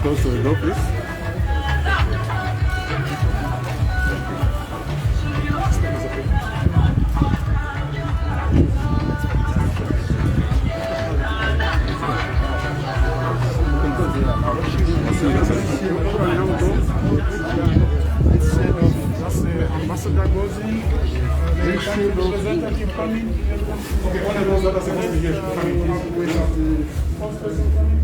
Close to the door, please. Ambassador goes in, representative coming. Okay, one of those other sections here coming. Wait out the first person coming.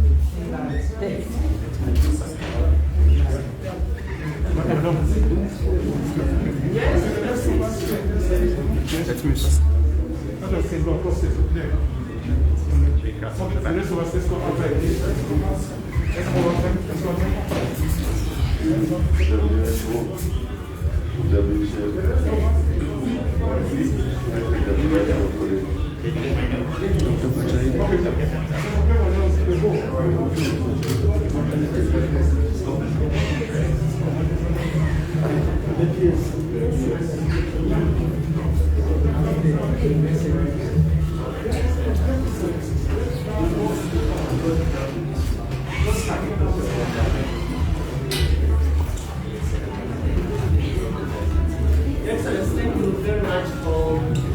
Thank you very much for coming.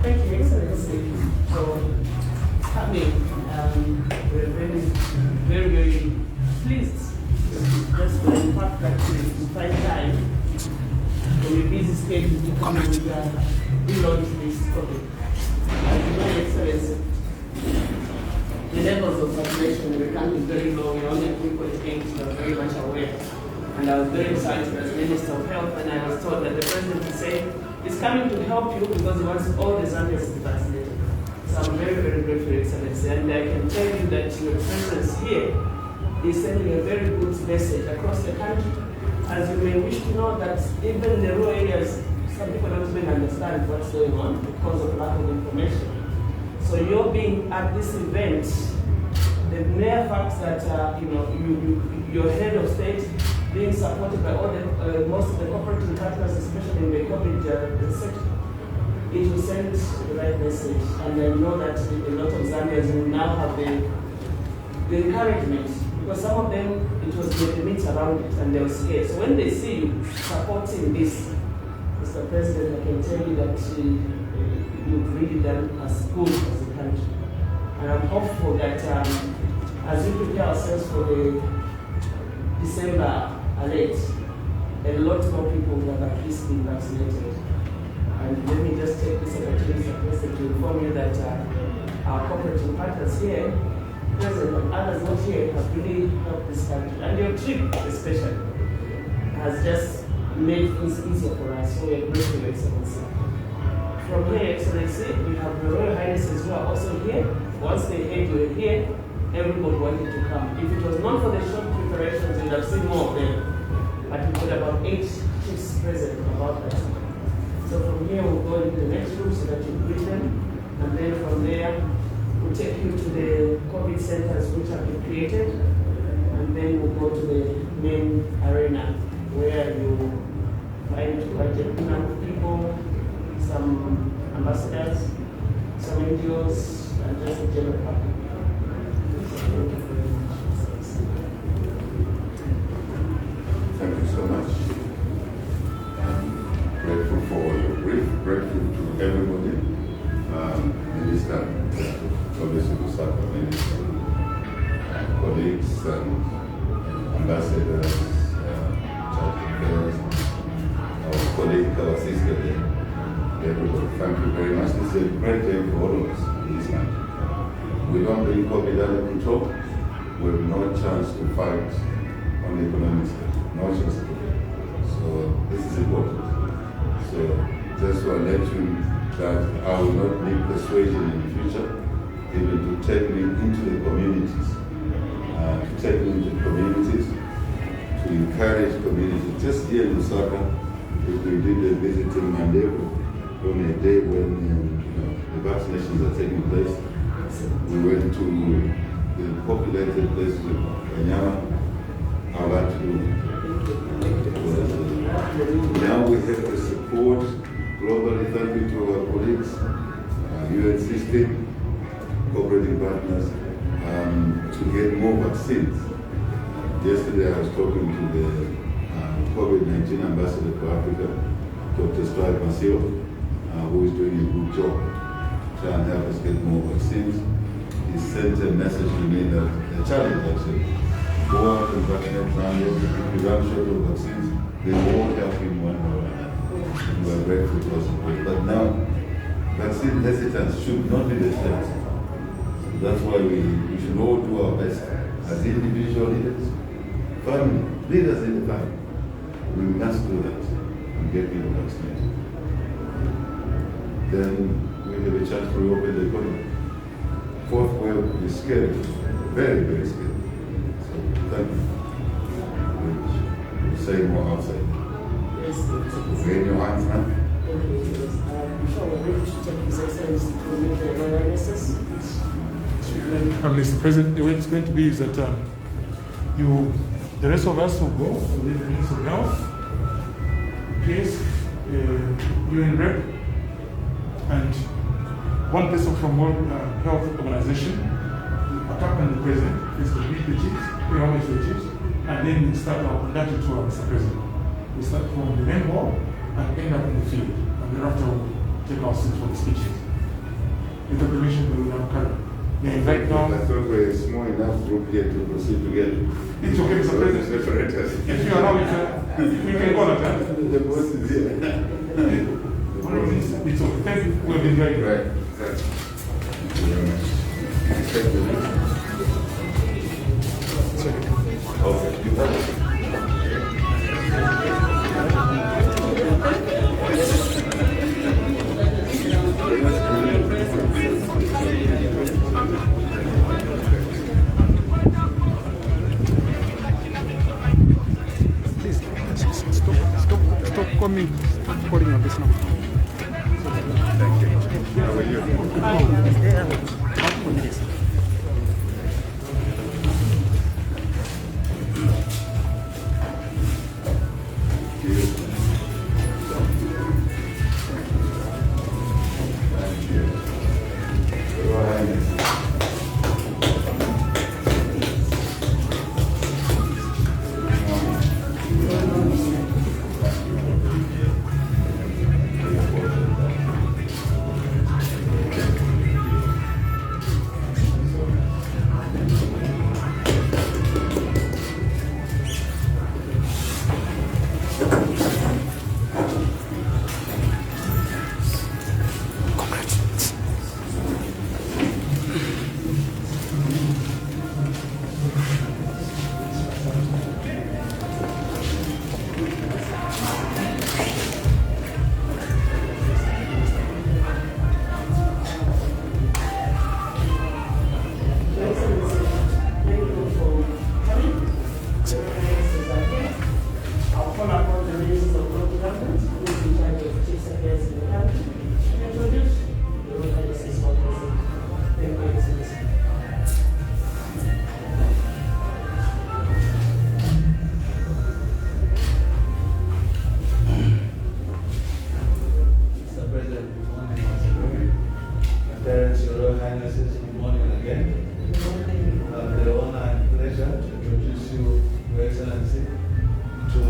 Thank you, Excellency, for coming. We're very pleased just for the fact that you find time from your busy schedule to come and relaunch this topic. As you know, Excellency, the levels of vaccination in the country is very low. We're only at 3.8, so I'm very much aware. And I was very excited as Minister of Health when I was told that the President said he's coming to help you because he wants all the Zambians to be vaccinated. So I'm very grateful, Excellency. And I can tell you that your presence here is sending a very good message across the country. As you may wish to know that even in the rural areas, some people don't even understand what's going on because of lack of information. So your being at this event, the mere fact that your head of state being supported by all the most of the corporate partners, especially in the COVID sector, it will send the right message. And I know that a lot of Zambians will now have the encouragement, because some of them, it was the myths around it and they were scared. So when they see you supporting this, Mr. President, I can tell you that you've really done as good as a country. And I'm hopeful that as we prepare ourselves for the December alert, a lot more people will have at least been vaccinated. And let me just take this opportunity to inform you that our cooperating partners here, present and others not here, have really helped this country. And your trip especially has just made things easier for us, so we are grateful, Your Excellency. From here, Excellency, we have the Royal Highnesses who are also here. Once they heard you were here, everybody wanted to come. If it was not for the short preparations, you'd have seen more of them. But we've got about 8 chiefs present about that. So from here, we'll go into the next room so that you greet them. And then from there, we'll take you to the COVID centers which have been created. And then we'll go to the main arena where you find quite a number of people, some ambassadors, some NGOs, and just the general public. Thank you so much. I'm grateful for your brief, grateful to everybody, Minister, obviously Lusaka Minister, colleagues and ambassadors, church affairs, our colleague, our sister there. Everybody, thank you very much. This is a great day for all of us in this country. We don't bring COVID under control. We have no chance to fight on the economic side. No chance to do it. So this is important. So just to let you that I will not need persuasion in the future, even to take me into the communities, to encourage communities. Just here in Lusaka, if we did a visiting Mandela on a day when the vaccinations are taking place, we went to the populated places of Kanyama, Awatu. Now we have the support globally, thank you to our colleagues, UN system, cooperating partners, to get more vaccines. Yesterday I was talking to the COVID-19 ambassador for Africa, Dr. Strive Masio, who is doing a good job to try and help us get more vaccines. He sent a message to me that the challenge actually, go out and vaccinate Zambia, if you run short of vaccines, they won't help him one way or another. We are grateful for support. But now, vaccine hesitance should not be the threat. That's why we should all do our best as individual leaders, family, leaders in the family. We must do that and get people vaccinated. Then we have a chance to reopen the economy. Fourth wave is scary, very, very scary. So thank you. We'll say more outside. Yes, We're in your hands now. before we're ready to take His Excellency to make the Royal Highnesses. Mr. President, the way it's going to be is that the rest of us will go to the Minister of Health, case, UN rep, and one person from World Health Organization will accompany the President, is to meet the chiefs, pay homage to the chiefs, and then we start our conducting tour, Mr. President. We start from the main hall and end up in the field, and thereafter we'll take our seats for the speeches. With the permission, we will now carry. May I invite now? I thought we're a small enough group here to proceed together. It's okay, Mr. President. If you allow it, we can go like that. The boss is here. It's okay. Thank you. We'll be very good. Right. Thank you very much. Thank you. Okay. You have it. Stop coming, recording on this now. Thank you. How are you? Royal Highnesses, good morning again. I have the honor and pleasure to introduce you, Your Excellency, to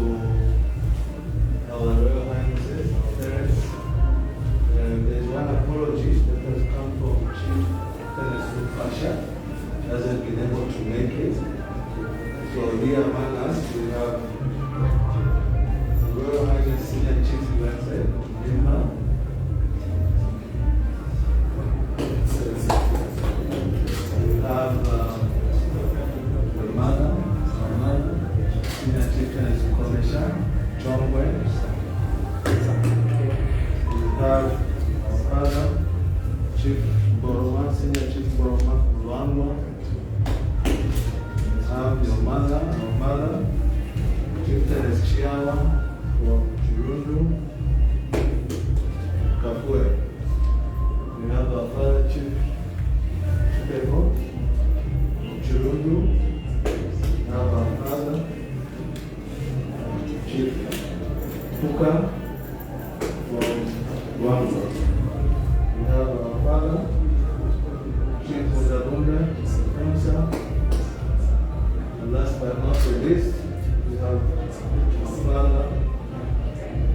our Royal Highnesses, our parents. There's one apology that has come from Chief Telescope Fasha, hasn't been able to make it. So here among us, we have Royal Highness Senior Chief Director, Lima. We have the mother, Senior Chief Tennis Commissioner, Chongwe. We have our father, Chief Boroma, Senior Chief Boroma, Luangwa. We have your mother, our mother, Chief Tennis Chiawa from Chirundu, Kapue. We have our father, Chief Chipeko from Chirundu. We have our father, Chief Puka from Luangwa. We have our father, Chief Mudabunda, Kamsa. And last but not the least, we have our father,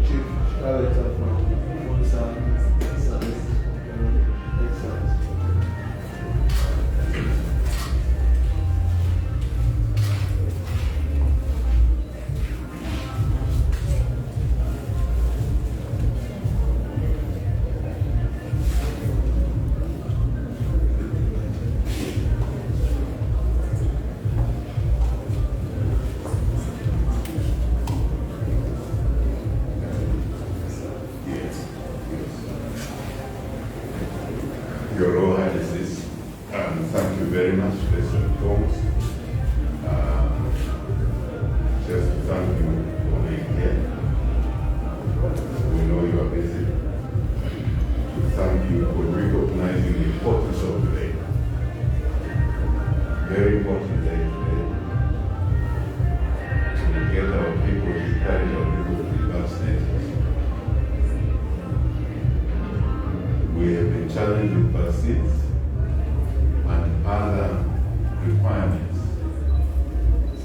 Chief Shalita from Monsa, Excellence. Your Royal Highnesses, thank you very much, President Thomas. Just to thank you for being here. We know you are busy. To thank you for recognizing the importance of today. Very important day today. To get our people, to encourage our people to be vaccinated. We have been challenged with vaccines and other requirements,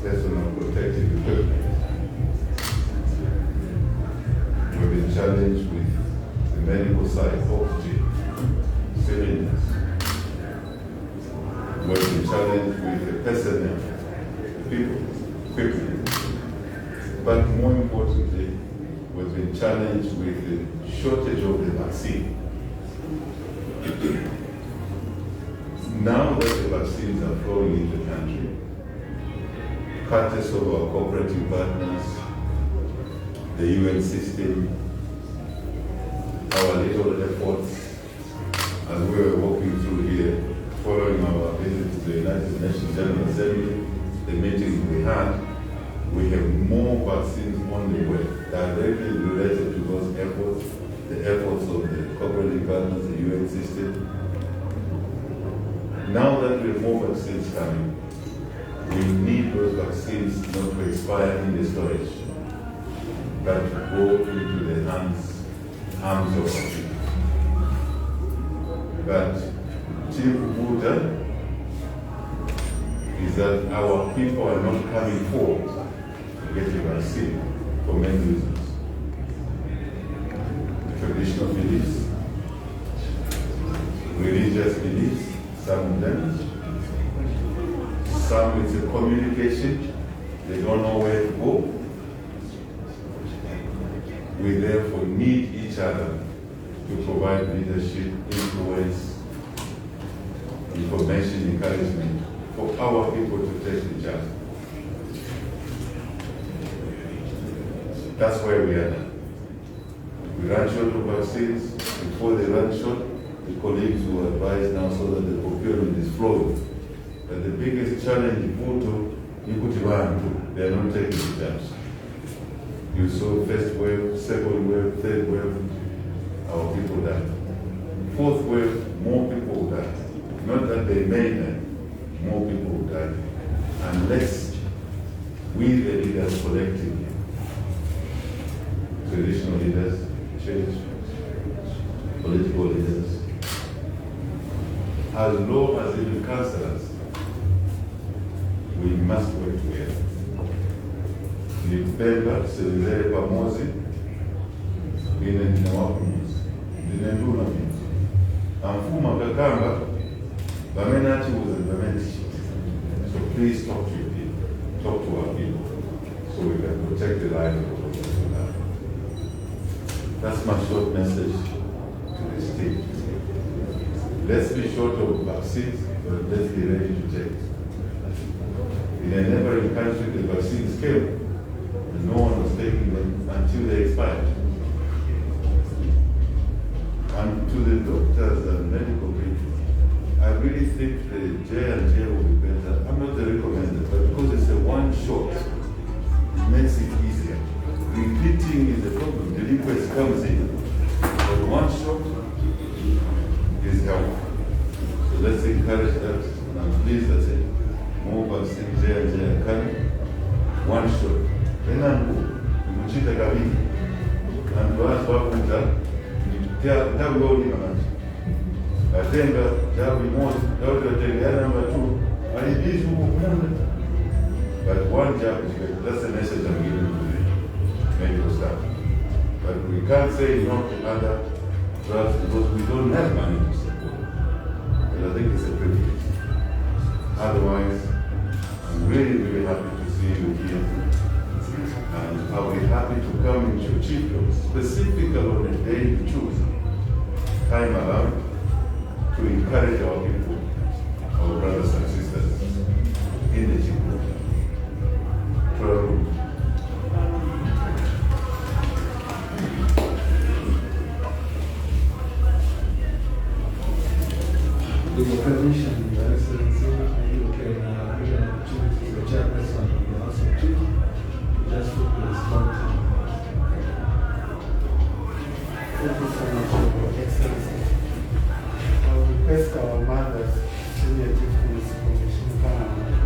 personal protective equipment. We've been challenged with the medical side, oxygen, cylinders. We've been challenged with the personnel, the people, equipment. But more importantly, we've been challenged with the shortage of the vaccine. Now that the vaccines are flowing into the country, courtesy of our cooperative partners, the UN system, our little efforts, as we were walking through here, following our visit to the United Nations General Assembly, the meetings we had, we have more vaccines on the way, directly related to those efforts, the efforts of the cooperative partners, the UN system. Now that we have more vaccines coming, we need those vaccines not to expire in the storage, but to go into the arms of our people. But Chief Buddha is that our people are not coming forward to get the vaccine for many reasons. Traditional beliefs, religious beliefs, some of them. Some it's a communication, they don't know where to go. We therefore need each other to provide leadership, influence, information, encouragement for our people to take the charge. That's where we are now. We run short of vaccines. Before they run short, the colleagues will advise now so that the procurement is flowing. But the biggest challenge in Puto, they are not taking the jabs. You saw first wave, second wave, third wave, our people died. Fourth wave, more people died. Not that they may die, more people died. Unless we the leaders collectively, traditional leaders, church, political leaders, as low as even councillors, we must work together. Nipenda tusizere pamoja, ine ninawapuzi, ninenduna mizi. Amfuma kakamba, bamena chiuza, bamena chiuza. So please talk to your people, talk to our people, so we can protect the lives of those who die. That's my short message to the state. Let's be short of vaccines, but let's be ready to take. In a neighboring country, the vaccines came, and no one was taking them until they expired. And to the doctors and medical people, I really think the J&J will be better. I'm not the recommender, but because it's a one shot, it makes it easier. Repeating is a problem. The liquid comes in, but one shot is helpful. So let's encourage that. And I'm pleased that more vaccines J&J are coming. One shot. Then I'm Muchita Kabini. And to ask what we've done, that will only manage. I think that will be more, that will take the number two. And it is movement. But one job is good. That's the message I'm giving to the medical staff. But we can't say no to other drugs because we don't have money to support. But I think it's a privilege. Otherwise, I'm really, really happy to see you here. And I'll be happy to come into Chipro, specifically on the day you choose, time around, to encourage our people, our brothers and sisters in the Chipro. With your permission, Your Excellency, you can give an opportunity to the chairperson of the House of Chiefs just to respond. Thank you so much, Your Excellency. I will request our mothers, Senior Chief Police Commissioner, to speak now.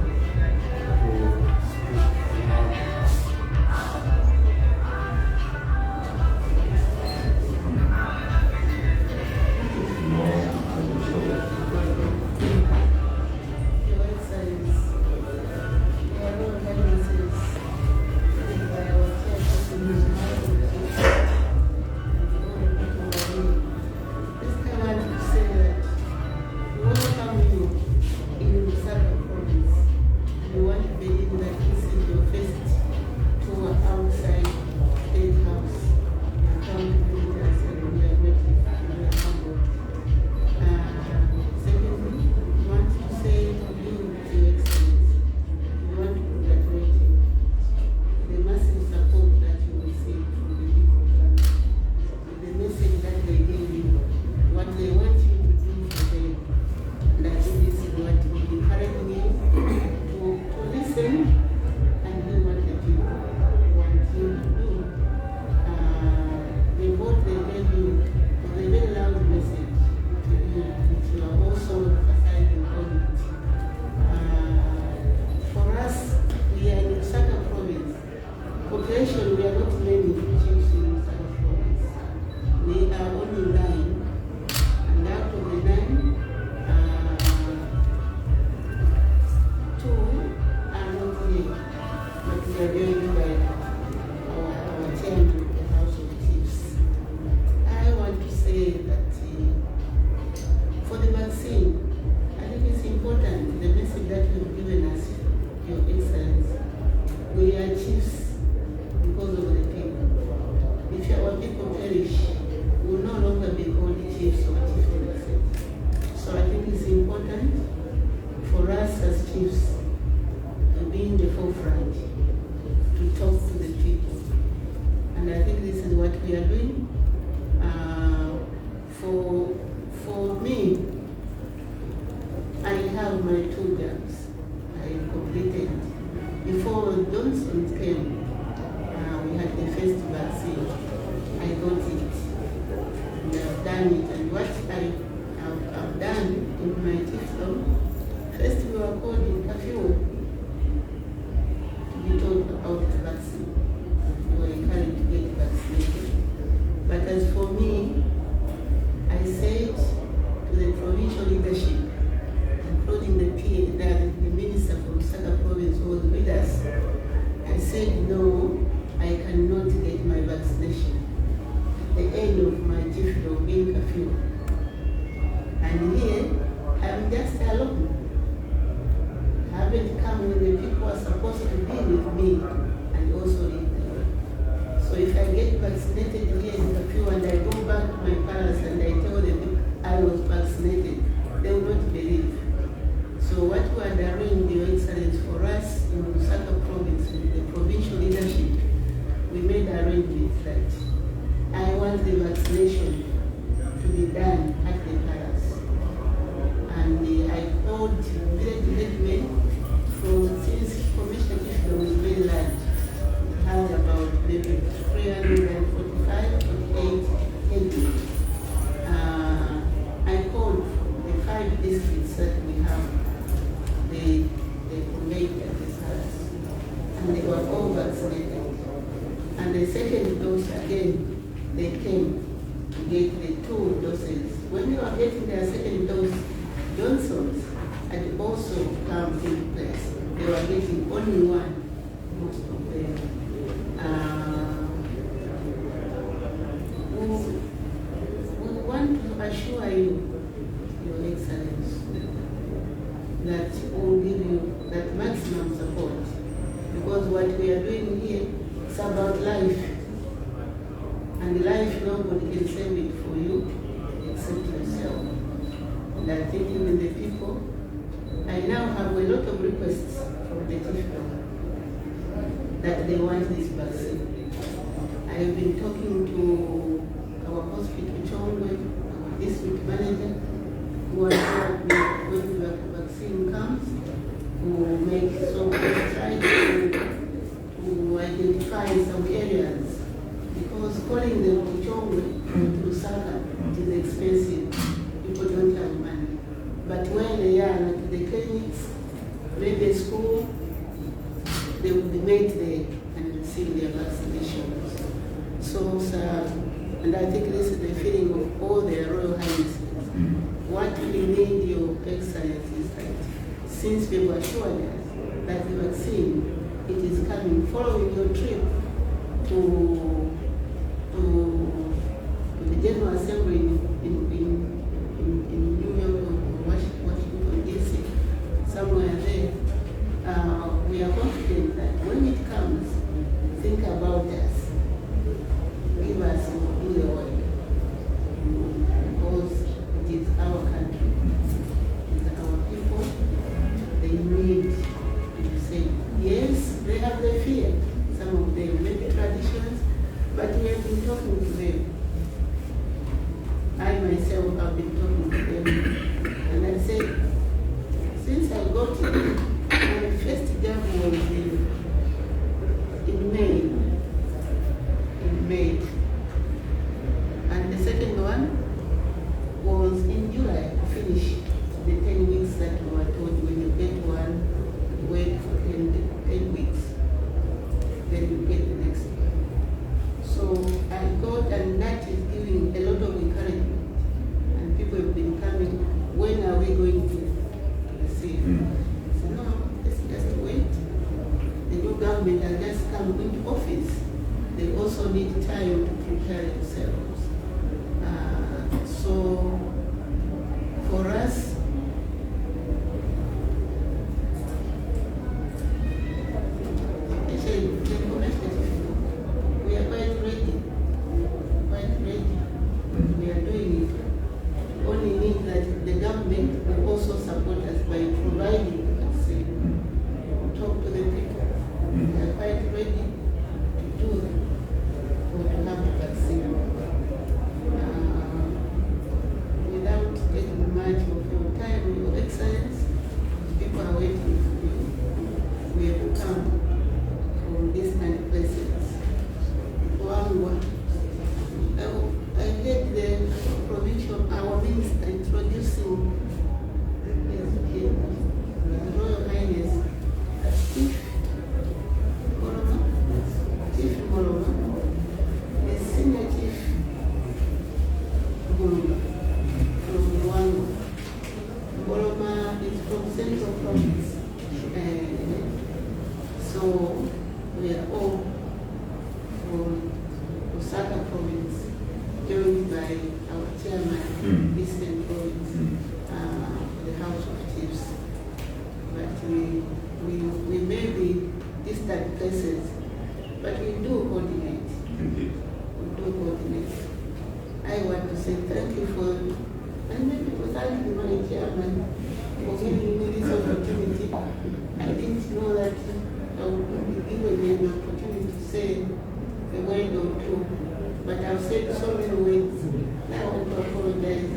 But as for me, I said to the provincial leadership, said, no, I cannot get my vaccination at the end of my chiefdom being curfew. And here, I'm just alone. I haven't come when the people are supposed to be with me and also leave them. So if I get vaccinated here in curfew and I go back to my parents and I tell them I was vaccinated, they will not believe. So what we are doing, Your Excellency, for us in Lusaka province, in the provincial leadership, we made arrangements that I want the vaccination to be done at the palace. And I called village men from, since Commissioner Chiefdom was very large, it had about maybe 345, 48 entities. I called the 5 districts that we have. They conveyed at this house, and they were all vaccinated. And the second dose again, they came to get the 2 doses. When they were getting their second dose, Johnson's had also come into place. They were getting only one, most of them. We want to assure you, Your Excellency, that will give you that maximum support, because what we are doing here is about life, and life nobody can save it for you except yourself. And I think even the people, I now have a lot of requests from the chiefdom that they want this vaccine. I have been talking to our hospital, Chongwe, our district manager, who are when the vaccine comes, who make so we try to identify some areas, because calling them to Chongwe, to Lusaka, it is expensive. People don't have money. But where they are, like the clinics, maybe school, they will be made there and receive their vaccinations. So, sir, and I think this is the feeling of all their Royal Highnesses. What we need, Your Excellency, is that since we were assured that the vaccine, it is coming following your trip to the General Assembly in New York or Washington, D.C., somewhere there, we are confident that when it comes, think about us, give us in the way, because it is our country, it is our people. They need to be safe. Yes, they have their fear, some of them, maybe traditions, but we have been talking to them. I myself have been talking to them, and I said, since I got here, my first job was in May, and the second one was in July to finish the 10 weeks that we were told when you get one, wait for 10 weeks, then you get the next one. So I got, and that is giving a lot of encouragement, and people have been coming, when are we going to receive? I said, no, let's just wait. The new government has just come into office. They also need time to prepare themselves. So for us, we are quite ready. We are doing it. Only need that the government will also support us by providing the vaccine. Talk to the people. We are quite ready to do that, or to have the vaccine. Without getting much of your time, Your Excellency, people are waiting for you. We have come from distant places. I heard the provincial, our minister introducing his Royal Highness Chief Moloma, the Senior Chief Moloma from Rwanda. Moloma is from Central Province. So we are all from Lusaka province, joined by our chairman, Eastern Province, the House of Chiefs. But we may be distant places, but we do coordinate. Indeed. We do coordinate. I want to say thank you for, and maybe to thank my chairman for giving me this opportunity. I didn't know that I would be given an opportunity to say a word or two, but I've said so many words. I want to apologize.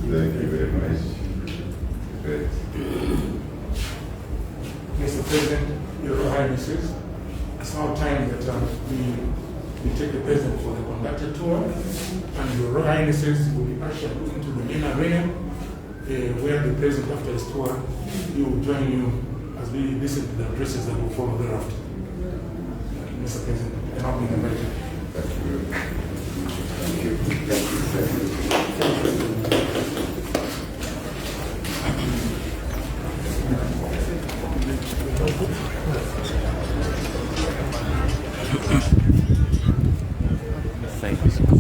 Thank you very much. Great. Mr. President, Your Highnesses, it's now time that we take the President for the conductor tour, and Your Highnesses will be ushered into the main arena, where the President, after his tour, he will join you as we listen to the addresses that will follow thereafter. Mr. President, and I'll be invited. Thank you very much. Thank you. Thank you. Thank you so much.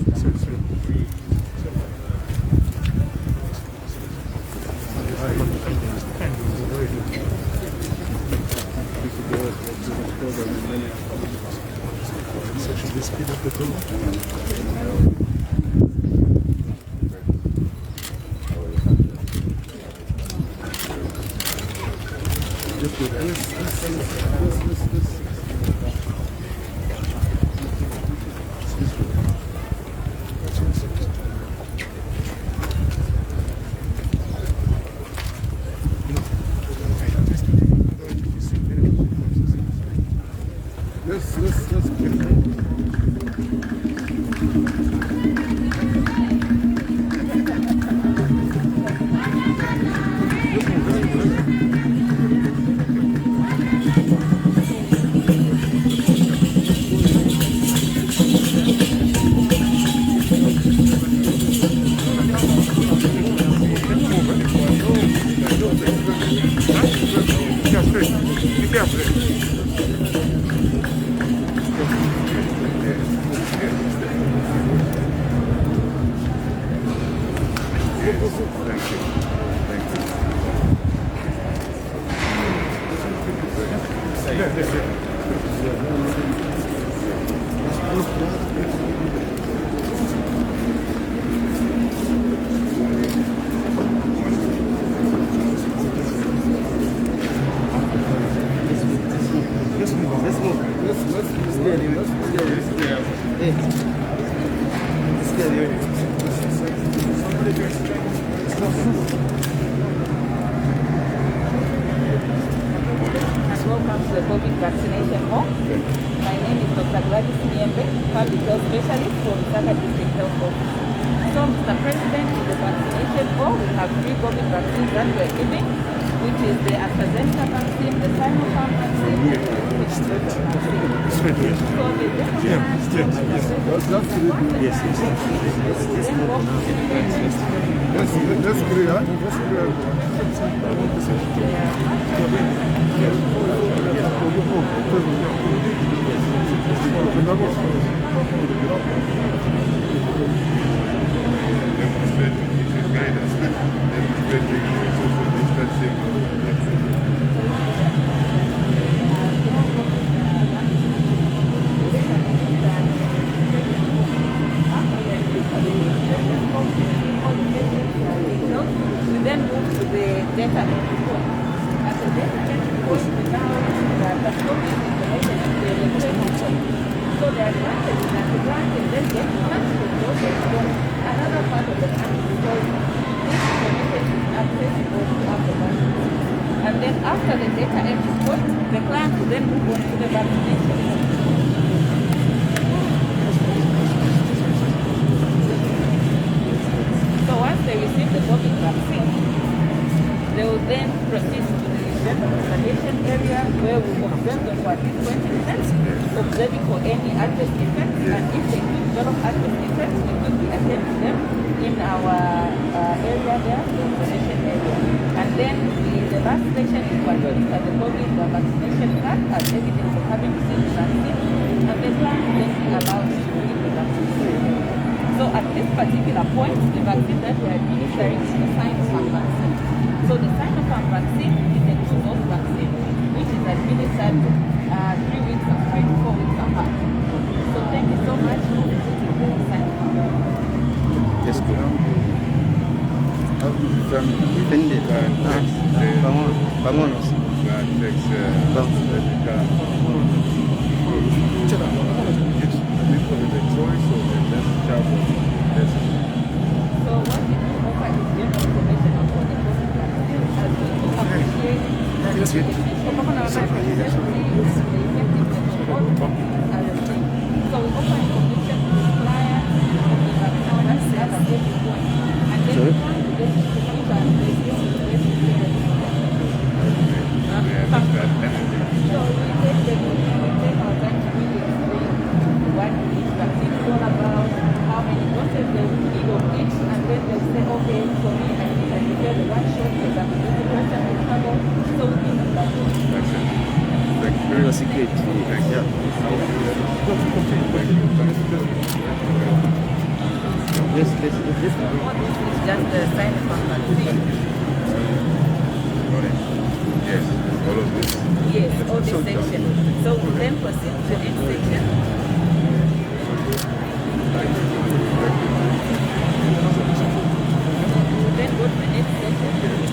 Welcome to the COVID vaccination hall. My name is Dr. Public Health Specialist for Lusaka District Health Office. So, Mr. President, in the vaccination hall, we have 3 COVID vaccines that we are giving, which is the AstraZeneca vaccine, the Sinopharm vaccine, and the Pfizer vaccine. So, we then move to the data entry point. At the data entry point, we now the COVID information is the regulatory point. So the advantage is that the grant can then get transferred from another part of the country because this information is accessible to other countries. And then after the data entry point, the client will then move on to the vaccination. So once they receive the COVID vaccine, they will then proceed to the general vaccination area where we observe them for at least 20 minutes, observing for any adverse effects, and if they do develop adverse effects, we will be attending them in our area there, the vaccination area. And Then the last section is what we look at the COVID vaccination card as evidence of having received the vaccine, and the plan then be allowed to read the vaccine. So at this particular point, the vaccine that we are administering is the Sinopharm vaccine. So the Sinopharm vaccine is a 2-dose vaccine which is administered 3 weeks and 3 to 4 weeks apart. So thank you so much for visiting the Sinopharm. Yes, good. Vámonos. So what we do offer is general information on all the COVID vaccines, as we do appreciate that the effectiveness of all the vaccines are the same. So we offer information to the supplier of the vaccine at every point. And then we want to get information based on the basic So we take our time to really explain what each vaccine is all about, how many doses they will need of each, and then they'll say, okay, for me, I think I prefer the one shot because I'm a little person with trouble. So we give them that. It was a great. Yeah. Yes. What this is just the Sinopharm vaccine. Yes, all of this. Yes, all this section. So we then proceed to the next section. Then go to the next section.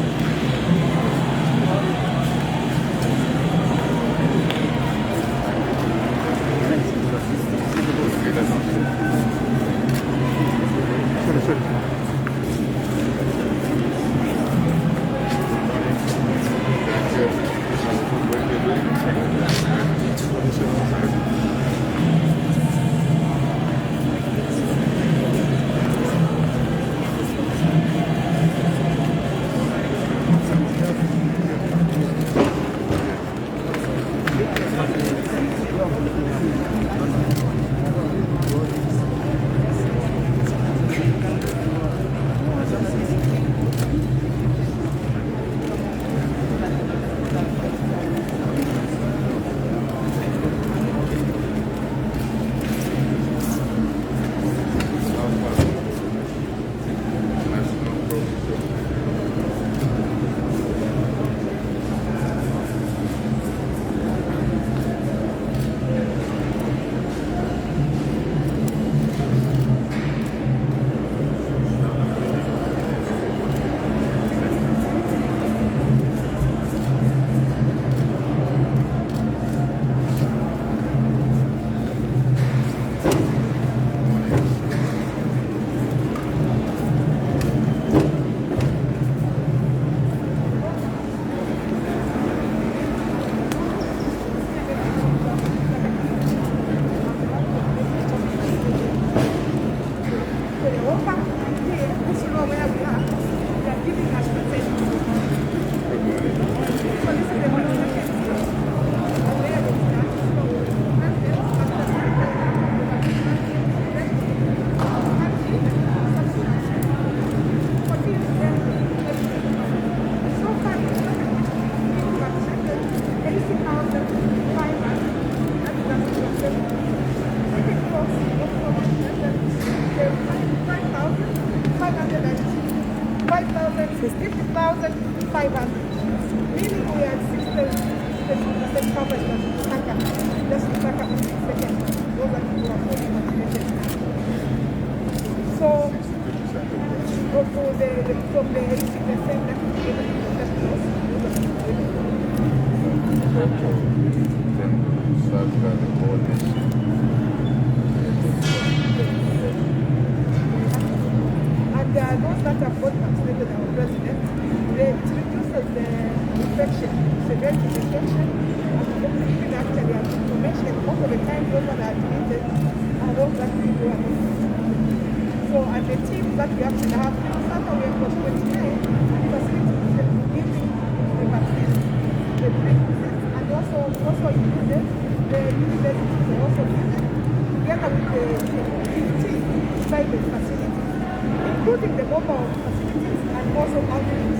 including the mobile facilities and also outreach,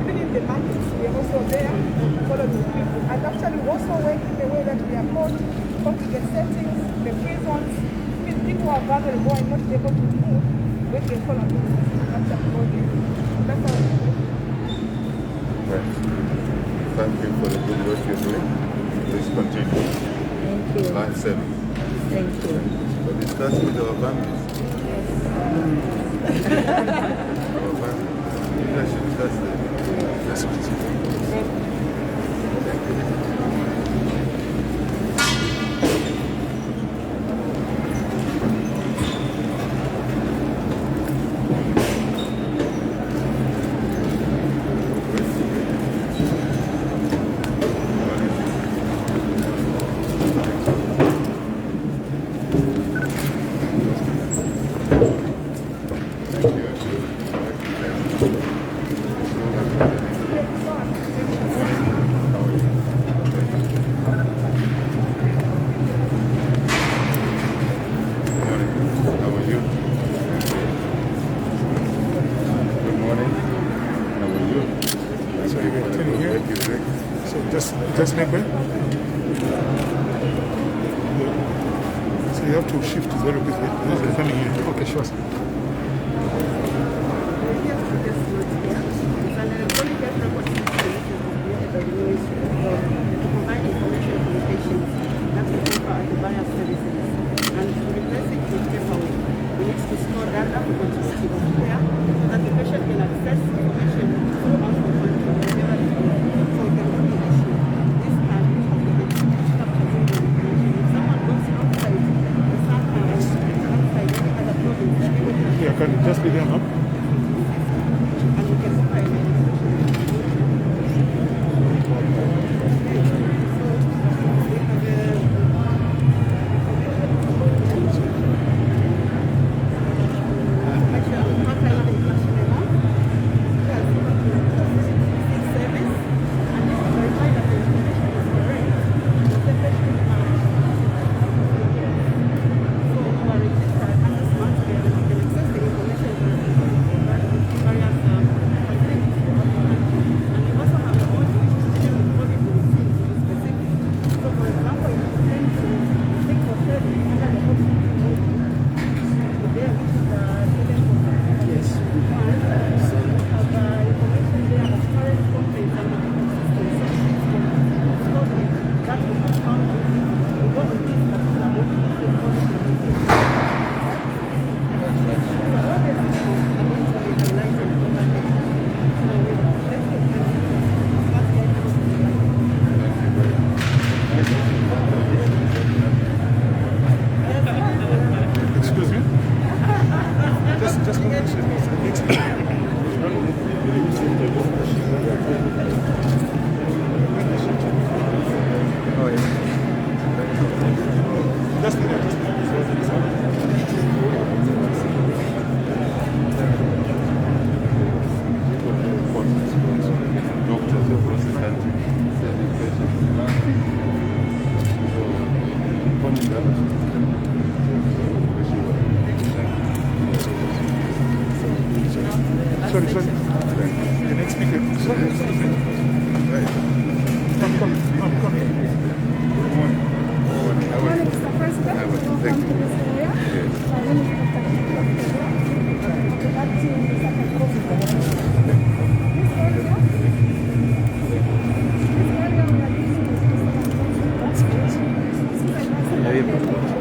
meaning the markets, we are also there following the people. And actually we also work in the way that we are called congregate settings, the prisons, with people who are vulnerable and not able to move, we can follow them. That's how we work. That's how we work. Right. Thank you for the good work you're doing. Please continue. Thank you. Life saving. Thank you. But it starts with our families. Our families. That should start there. That's what it is. Thank you. Just make way. So you have to shift very quickly. They're coming here. Okay, sure. Just leave them up. Sorry. The next speaker. Sorry. Right. Come. Good morning. How are you? Mr. President, Thank you. welcome to this area. Yes. My name is Dr.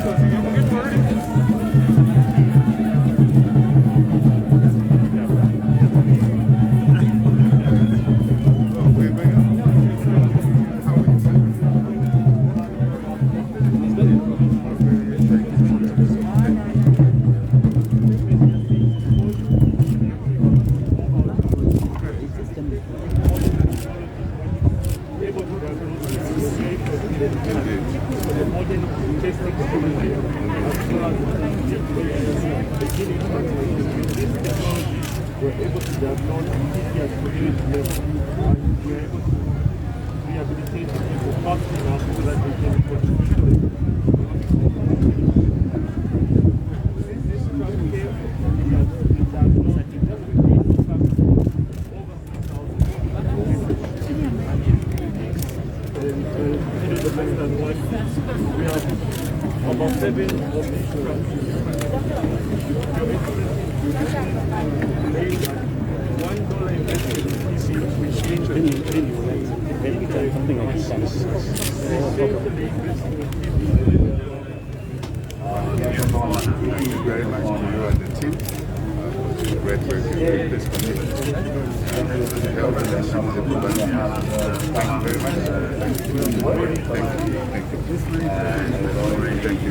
Sorry. beginning, with this technology, we're able to diagnose CT at community level, and we're able to rehabilitate people fast enough so that they can contribute. Since this drug came, we have been diagnosed we have about 7 of these drugs. $1 investment in ECU, which means something like this. Thank you very much to you and the team for the great work you do in this community. Help and assist everybody. Thank you very much. Thank you. Thank you. Thank you. Thank you.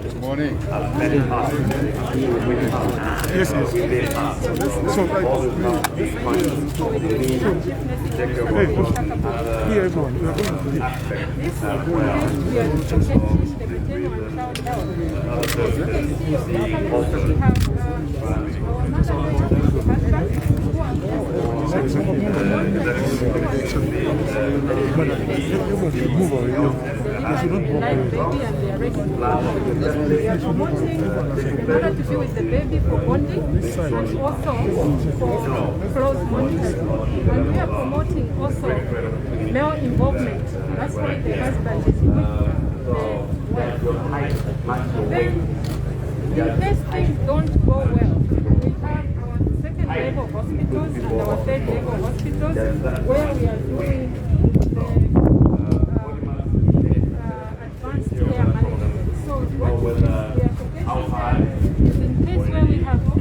Good morning. Yes, yes. So, here, everyone. We are going to leave. We are protecting the maternal and child health. As you can see, we have our we are promoting in order to be with the baby for bonding and also for close monitoring. And we are promoting also male involvement. That's why the husband is with the wife. Then, in case things don't go well, we have our second level hospitals and our third level hospitals where we are doing advanced care management. So what we are suggesting is in case where we have a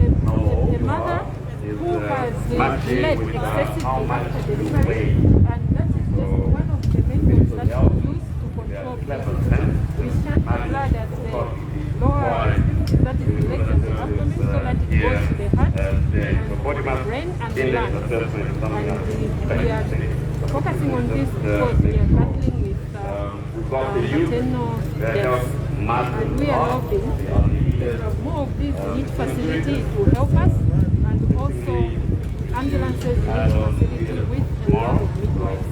mother who has led excessively after delivery, and that is just one of the methods that we use to control pregnancy. We shut the blood at the lower, that is the legs of the abdomen, so that it goes to the heart, and the brain and the lungs. And we are focusing on this because we are battling with maternal deaths. And we are hoping more of these neat facilities will help us, and also ambulances in each facility with a lot of midwives.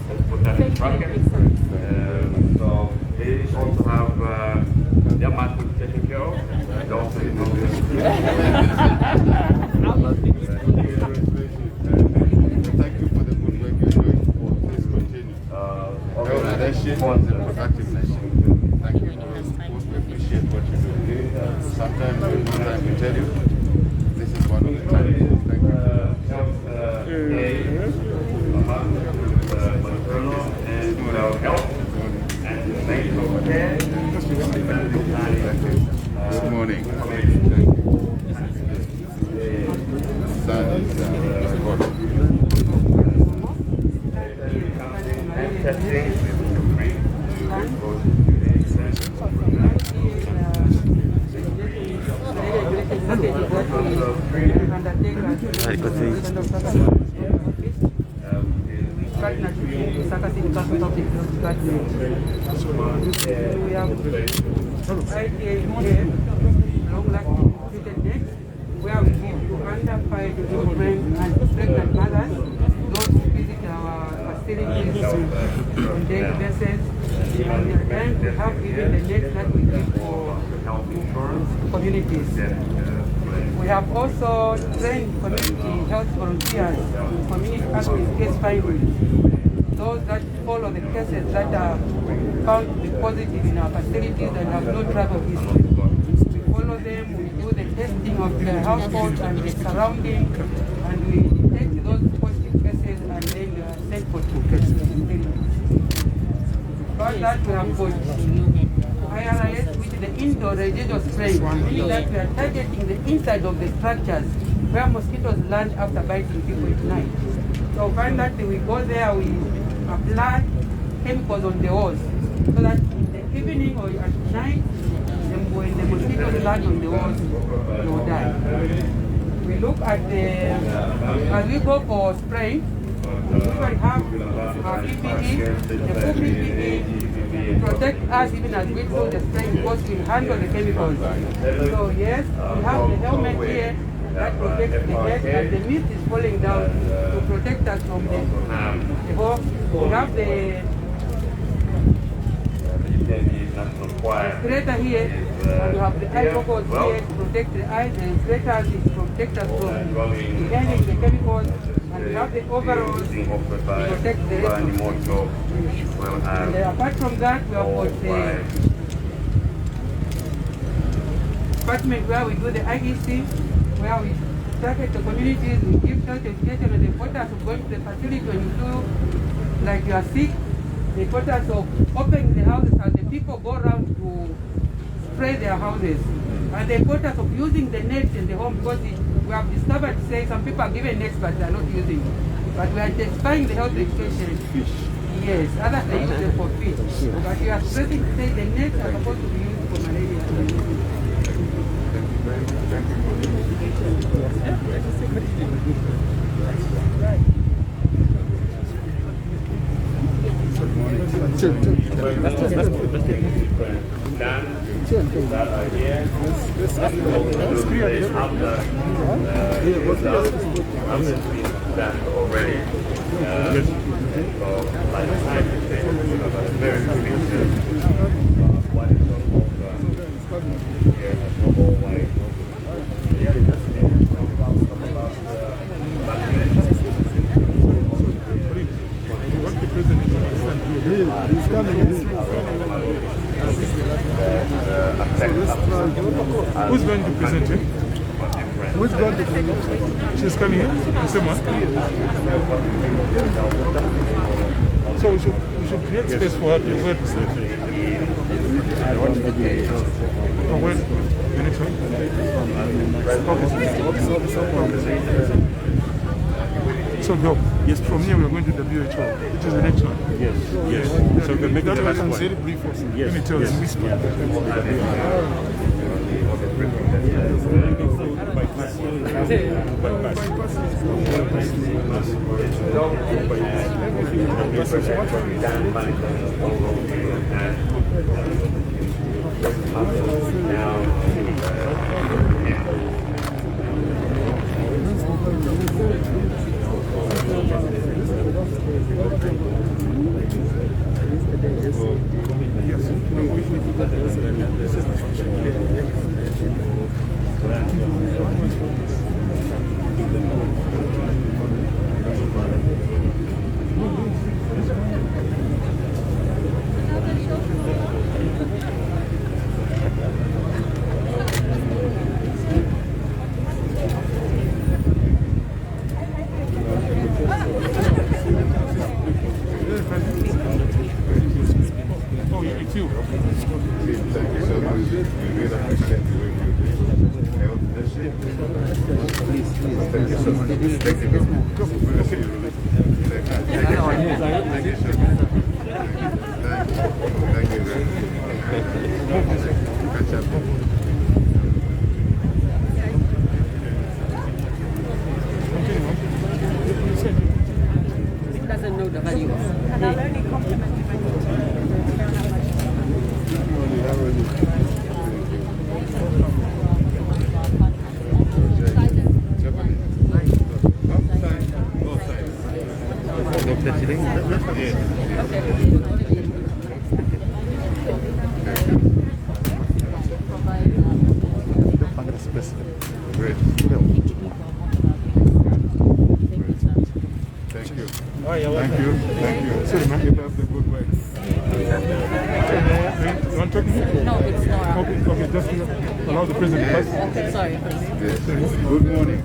Thank you. Excellent. So they also have their master taken care of. And also Thank you for the good work you're doing. Please continue. Organization is a productive nation. Thank you. We appreciate what you do. Sometimes we don't time to tell you. This is one of the times. Thank Good morning. Son is Lusaka City Council Public Health Department. We have IDA long-lasting treated dates where we give to under 5 children and pregnant mothers those who visit our facilities on daily basis. And then we have even the net that we give for health insurance communities. We have also trained community health volunteers in community access case finding. Those that follow the cases that are found to be positive in our facilities and have no travel history. We follow them, we do the testing of the household and the surrounding, and we detect those positive cases and then send for treatment. About that, we have got IRS, which the indoor residual spraying, meaning that we are targeting the inside of the structures where mosquitoes land after biting people at night. So find that we go there, we apply chemicals on the walls, so that in the evening or at night, when the mosquitoes land on the walls, they will die. We look at as we go for spraying, we usually have our PPE, the full PPE, protect us even as we do the spraying because we handle the chemicals. So yes, we have the helmet here that protects the head and the mist is falling down to protect us from the hawk. We have the respirator here, and we have the eye goggles here to protect the eyes, and respirators is to protect us from inhaling the chemicals, and we have the overalls to protect the rest of the and apart from that, we have got the department where we do the IEC, where we target the communities, we give health education, and the importance of going to the facility when you do, like you are sick, the importance of opening the houses as the people go around to spray their houses, and the importance of using the nets in the home, because we have discovered, say, some people are given nets but they are not using it. But we are intensifying the health education. Fish. Yes, others they use them for fish. But we are stressing to say the nets are supposed to be used for malaria. That idea. That already. So, like I said, very good. What is Who's going to present it? Who's going to present it? She's coming here? The same one? So we should create space for her to where to sit. Where? You need to? So go. Yes, from here we are going to WHO, which is the next one. Yes, yes. So we can make that one very brief for some. Yes. Let me tell you. Good morning.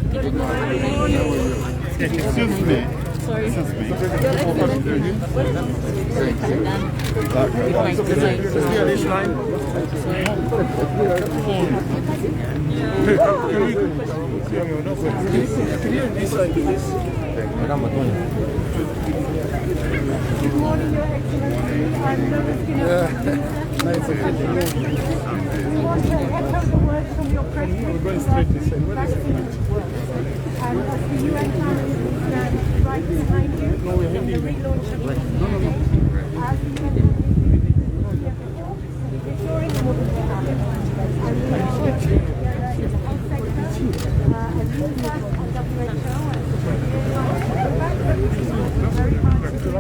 Excuse me. Sorry. Your Excellency, what is this line? Good morning, Your Excellency. I'm Nice to meet you. We want to echo the words from your press release. And as the UN family, we stand right behind you in the relaunch of the campaign. As the UN family, ensuring the model will happen. And we are working together in the health sector, as UNICEF and WHO, and very hard to do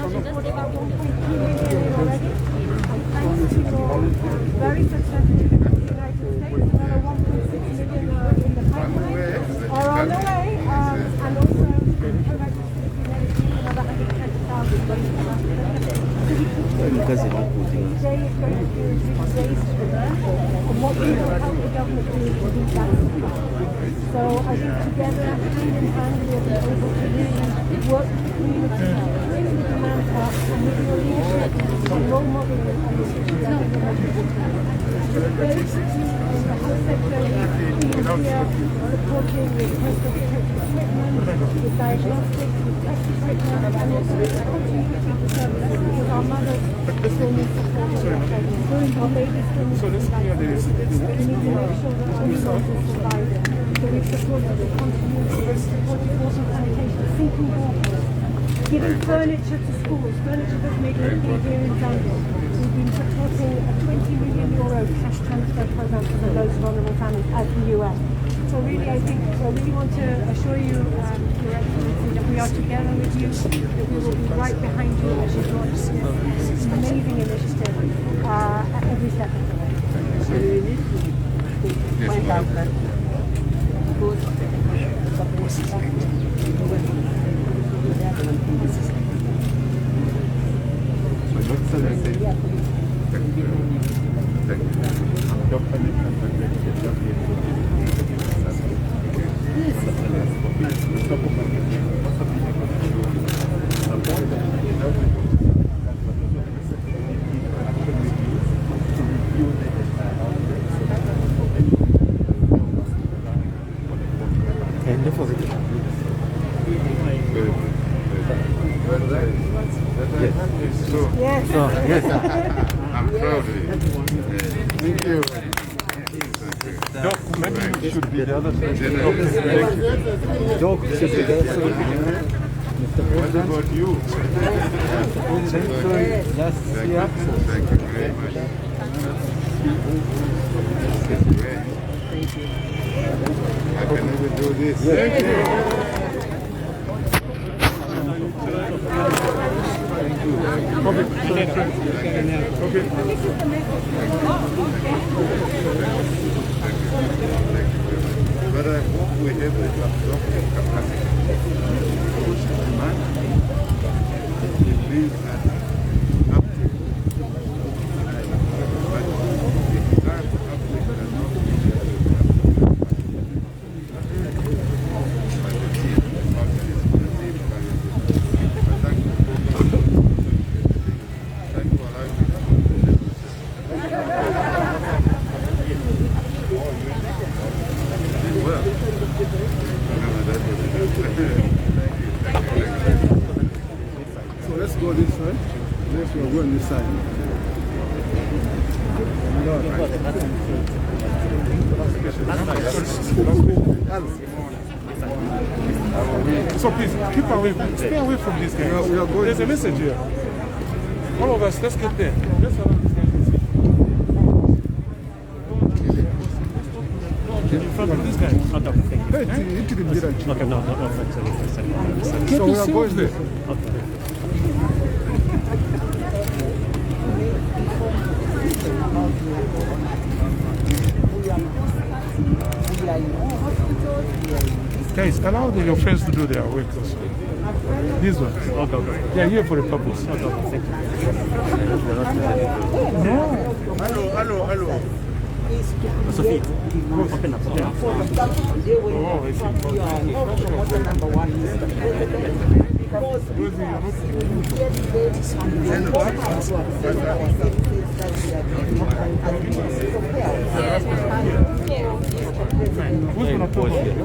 supported about 1.2 million already. And thanks to your very successful in the United States, another 1.6 million in the pipeline are on the way. And also, another 120,000 today is going to be days to learn and what we will help the government do to do that. So I think together, hand in hand, we'll be able to really work with the community, with the manpower, and with your leadership and role modeling on this issue that is the most important. Basically, in the health sector, we've been here supporting with personal protective equipment, with diagnostics, with test equipment, and also with continuity of services because our mothers still need support in their pregnancy. Our babies still need vaccinations. We need to make sure that our newborns survive. So we've supported the continuity, we've supported water sanitation, sinking water, giving furniture to schools, furniture that's made locally here in Zambia. We've been supporting a €20 million cash transfer program for the most vulnerable families as the UN. So really, I think I really want to assure you, Your Excellency, that we are together with you, that we will be right behind you as you launch this amazing initiative at every step of the way. Yes. I'm proud of you. Thank you. Doc, maybe should be the other side. Doc should be the other side. What about you? Thank you very much. Thank you. I can even do this. Thank you. But I hope we have the absorption capacity to push the demand. We believe that up to the current uptake does not So please, keep away, stay away from these guys. There's a message here. All of us, let's get there. Let's allow these guys to see. In front of these guys. Okay, no, thanks. So we are going there. Okay. Guys, allow your friends to do their work also. These ones. Okay. They are here for a purpose. Okay, thank you. No. Hello. is to create Open up. for the government today when you are promoter number one, Mr. President, because we get very important to access our services that we are doing and we must prepare. Who's going to pause here?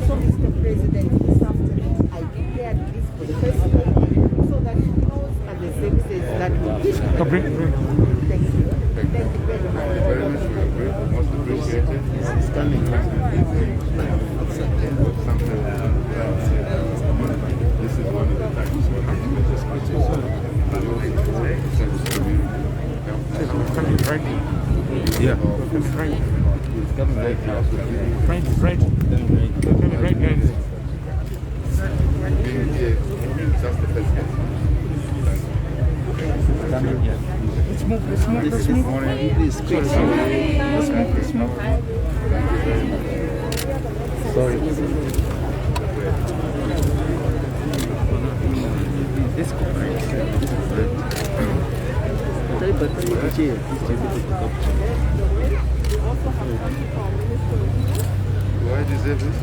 So, Mr. President, this afternoon I prepared this for the president so that he knows and the services that we wish to Thank you. Thank you very much. Very much. Most appreciated. Standing. This is one of the times. Yeah. It's coming right now. Right, guys. Just the president. Let's move. Please, quick. Let's move. Sorry. This Do I deserve this?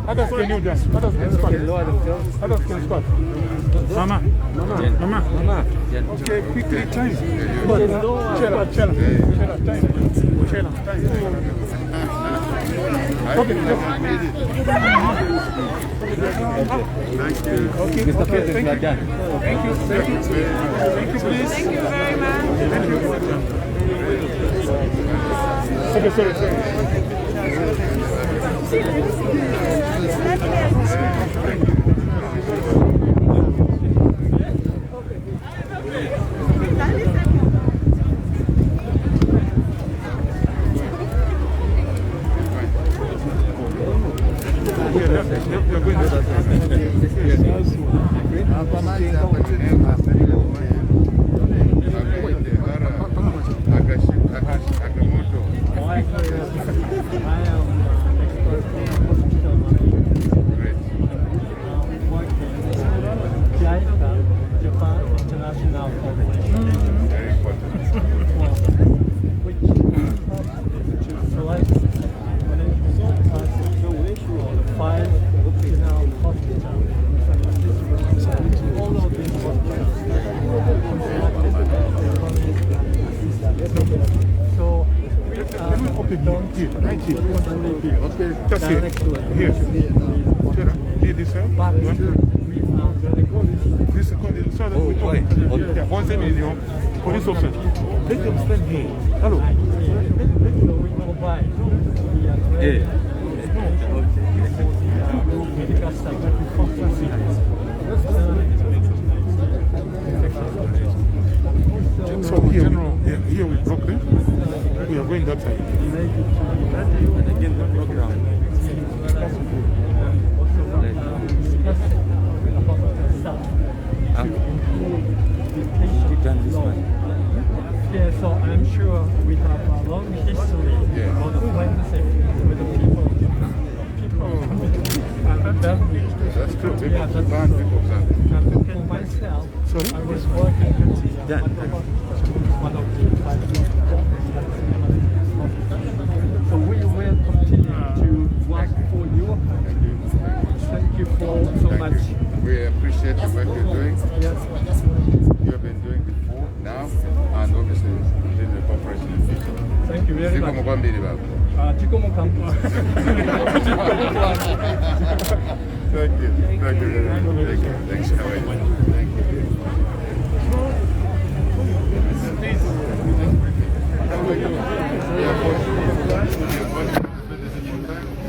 Others can do that. Others can squat. Others can squat. Mama. Okay, quickly, time. Chela. Time. Okay, Thank you. Okay, Mr. President, we are done. Thank you, please. Thank you very much. Okay, sorry. Thank Here, right here. Okay, just here. Here. Here, this side. This is called so that we talk. Yeah, 1 million police officers. Let them stand here. Hello. So here we Brooklyn. We are going that side. And again the program. Yeah, so I'm sure we have a long history of the friendship with the people. That's true. Yeah, that's true. And myself, I was working with one of the so we will continue to work for you. Thank you so much. We appreciate the work you're doing. Yes. You have been doing before, now, and obviously in the cooperation in the future. Thank you very much. Thank you. Thank you very much. Thank you. Thanks. How are you? Thank you.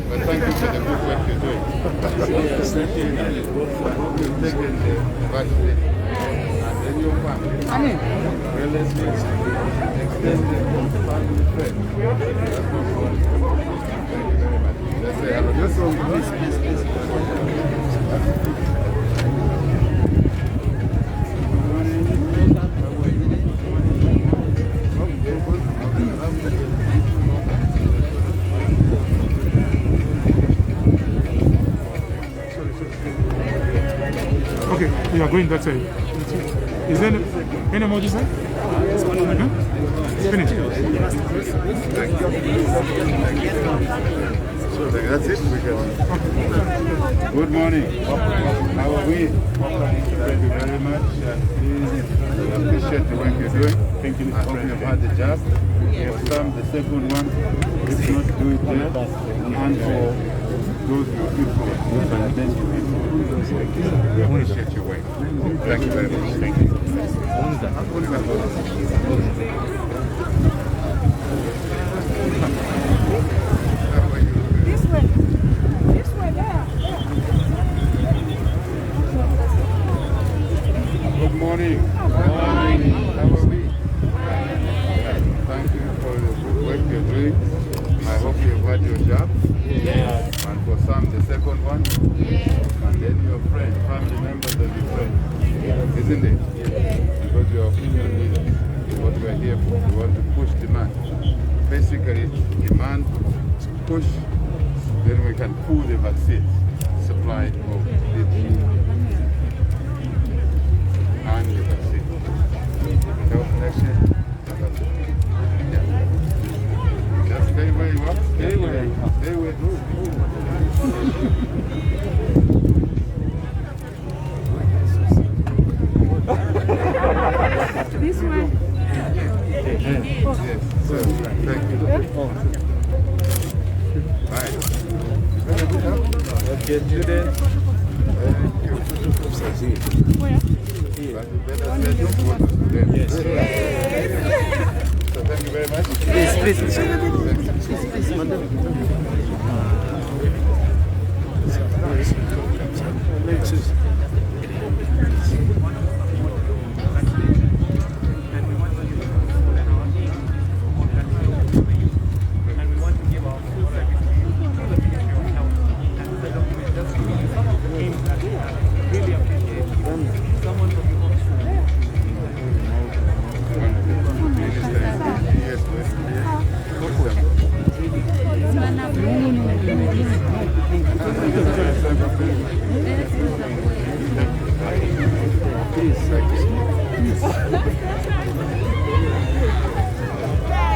But thank you for the good work you're doing. Yes, thank you. You've taken the vaccine. And then your family. Relatives, extended family, friends. That's what we want. Thank you very much. Let's say hello. Just so please. Okay, we are going that side. Is there any more this side? It's finished. So that's it. We can. Good morning. How are we? Thank you very much. We appreciate the work you're doing. Thank you. I hope you've had the jab. You have some the second one. If not, do it there. And for those who are people, and then you we appreciate your work. Thank you very much. Thank you. This way. This way, there. Good morning. How are we? Thank you for the good work you're doing. I hope you've had your job. Yeah. And for some, the second one. And then your friends, family members of your friends. Isn't it? Because you're opinion leaders. What we're here for. We want to push demand. Basically, demand, push, then we can pull the vaccine supply of it. And the vaccine. Health connection. Yeah. Just stay where you are. Stay where you are. Stay where you are. This way. Yes, sir. Thank you. Right. Okay, today. Thank you. Where? But you better send your photos to them. Yes. So thank you very much. Please, madam.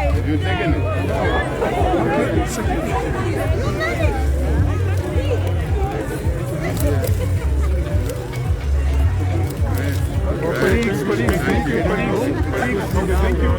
Have you taken it? Thank you.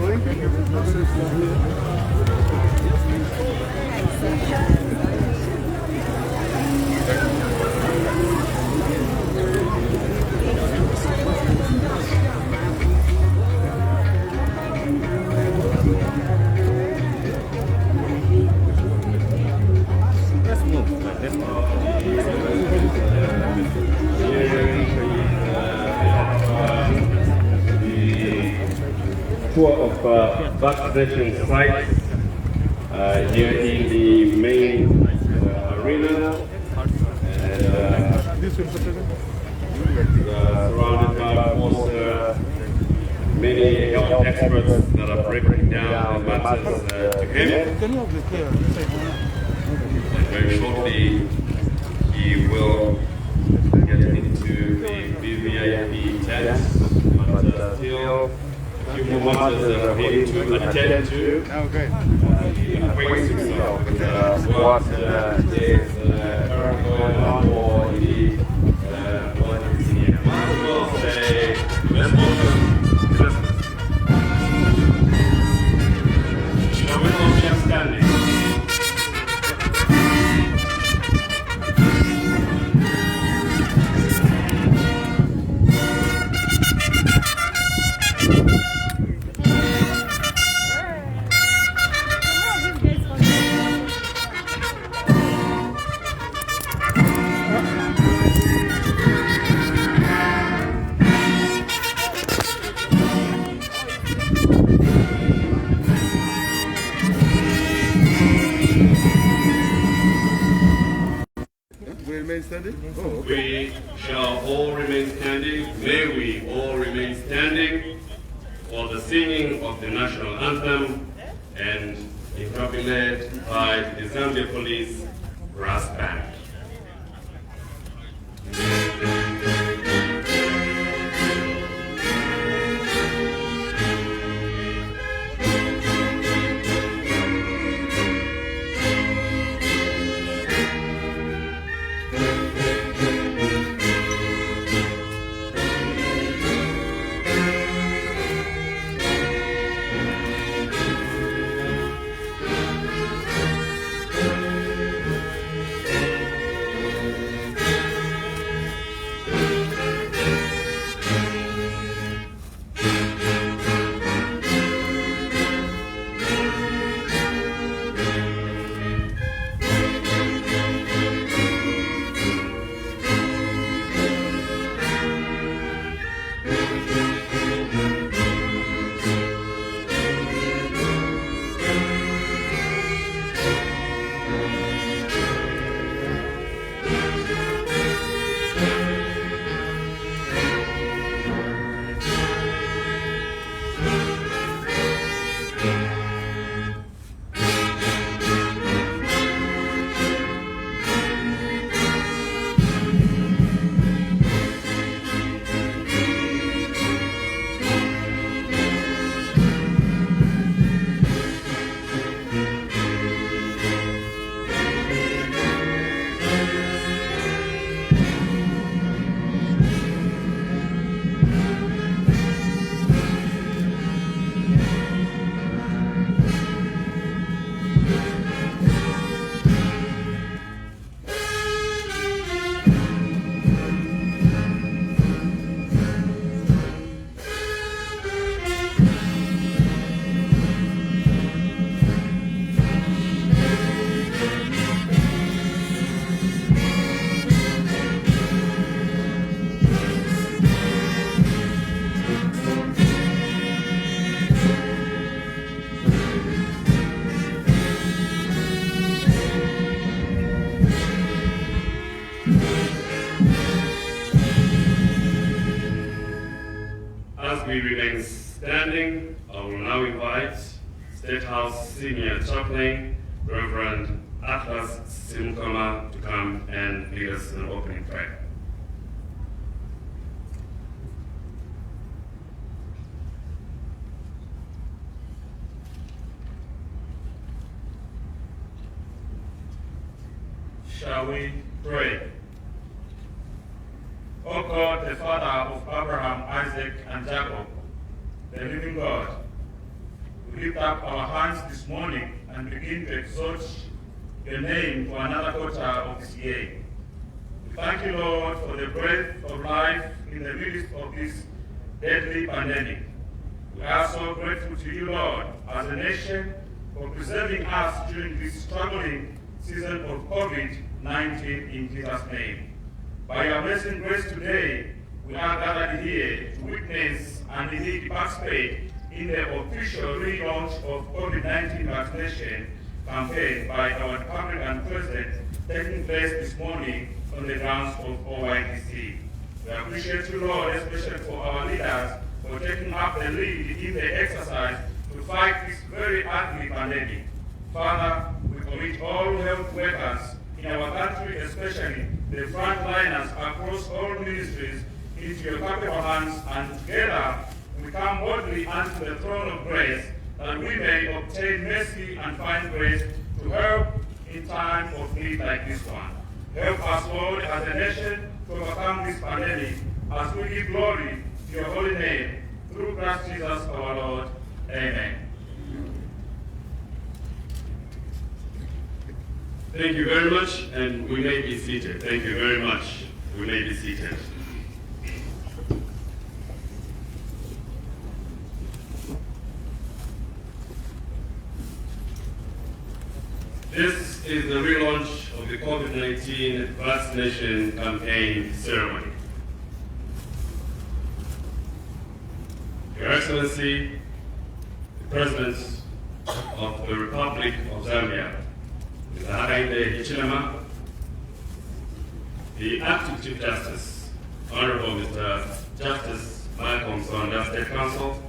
Tour of vaccination sites here in the main arena, and surrounded by, of course, many health experts that are breaking down the matters to him. And very shortly, he will get into the VVIP tent, but still a few more matters for him to attend to. He acquaints himself with what is going on for the what is here. I will say, let's welcome Christmas. Shall we all be standing? We shall all remain standing. May we all remain standing for the singing of the national anthem, and it will be led by the Zambia Police Brass Band. As we remain standing, I will now invite State House Senior Chaplain, Reverend Atlas Simukama, to come and lead us in an opening prayer. Shall we pray? O God, the Father of Abraham, Isaac, and Jacob, the living God, we lift up our hands this morning and begin to exalt your name for another quarter of this year. We thank you, Lord, for the breath of life in the midst of this deadly pandemic. We are so grateful to you, Lord, as a nation, for preserving us during this struggling season of COVID-19 in Jesus' name. By your amazing grace today, we are gathered here to witness and indeed participate in the official relaunch of COVID-19 vaccination campaign by our Republic and President taking place this morning on the grounds of OYDC. We appreciate you, Lord, especially for our leaders for taking up the lead in the exercise to fight this very ugly pandemic. Father, we commit all health workers in our country, especially the frontliners across all ministries, into your capable hands, and together we come boldly unto the throne of grace that we may obtain mercy and find grace to help in time of need like this one. Help us, Lord, as a nation to overcome this pandemic as we give glory to your holy name through Christ Jesus our Lord. Amen. Thank you very much, and we may be seated. Thank you very much. We may be seated. This is the relaunch of the COVID-19 vaccination campaign ceremony. Your Excellency, the President of the Republic of Zambia, Mr. Hakainde Hichilema, the Acting Chief Justice, Honorable Mr. Justice Makvan State Council,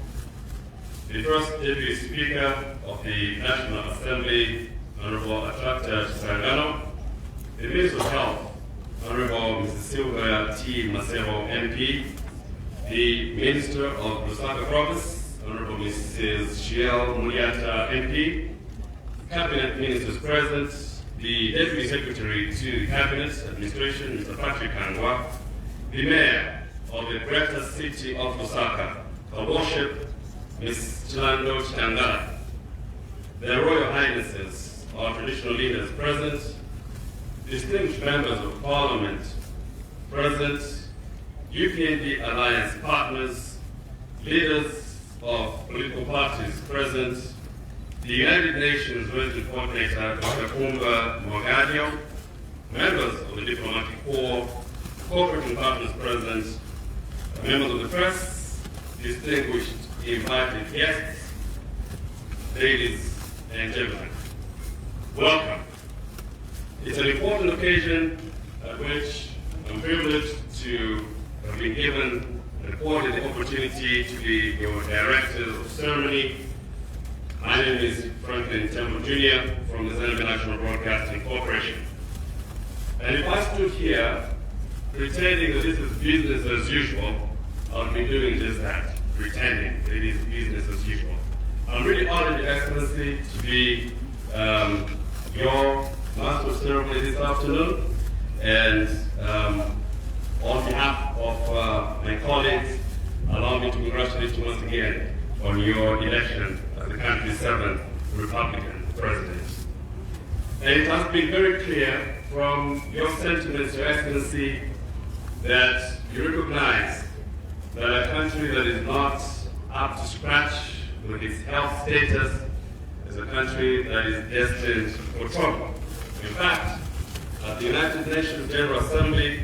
the First Deputy Speaker of the National Assembly, Honorable Attractor Sangano, the Minister of Health, Honorable Mr. Silvia T. Masero MP, the Minister of Lusaka Province, Honorable Mrs. Shiel Muliata MP, Cabinet Ministers present, the Deputy Secretary to the Cabinet Administration, Mr. Patrick Kangwa, the Mayor of the Greater City of Lusaka, Her Worship, Ms. Chilando Chitangala, their Royal Highnesses, our traditional leaders present, distinguished members of Parliament present, UPND Alliance partners, leaders of political parties present, the United Nations Resident Coordinator, Dr. Kumba Morgadio, members of the Diplomatic Corps, corporate and partners present, members of the press, distinguished invited guests, ladies and gentlemen. Welcome. It's an important occasion at which I'm privileged to have been given and afforded the opportunity to be your Director of Ceremony. My name is Franklin Temple Jr. from the Zambia National Broadcasting Corporation. And if I stood here pretending that this is business as usual, I'll be doing just that, pretending it is business as usual. I'm really honored, Your Excellency, to be your Master of Ceremony this afternoon, and on behalf of my colleagues, allow me to congratulate you once again on your election as the country's 7th Republican President. And it has been very clear from your sentiments, Your Excellency, that you recognize that a country that is not up to scratch with its health status is a country that is destined for trouble. In fact, at the United Nations General Assembly,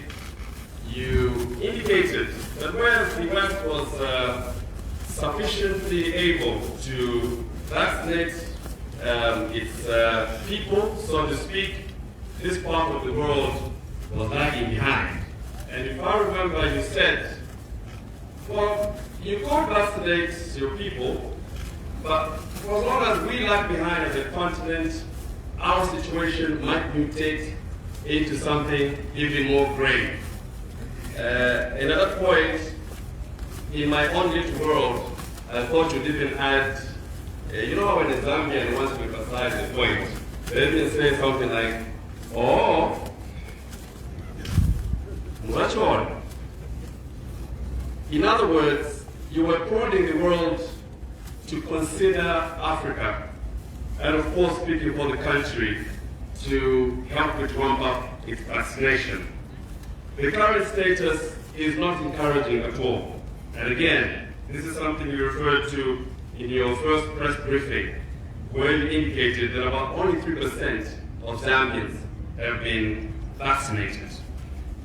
you indicated that whereas the West was sufficiently able to vaccinate its people, so to speak, this part of the world was lagging behind. And if I remember, you said, well, you can't vaccinate your people, but for as long as we lag behind as a continent, our situation might mutate into something even more grave. And at that point, in my own little world, I thought you'd even add, you know when a Zambian wants to emphasize the point, they even say something like, oh, much on. In other words, you were prodding the world to consider Africa, and of course speaking for the country, to help it ramp up its vaccination. The current status is not encouraging at all. And again, this is something you referred to in your first press briefing, where you indicated that about only 3% of Zambians have been vaccinated.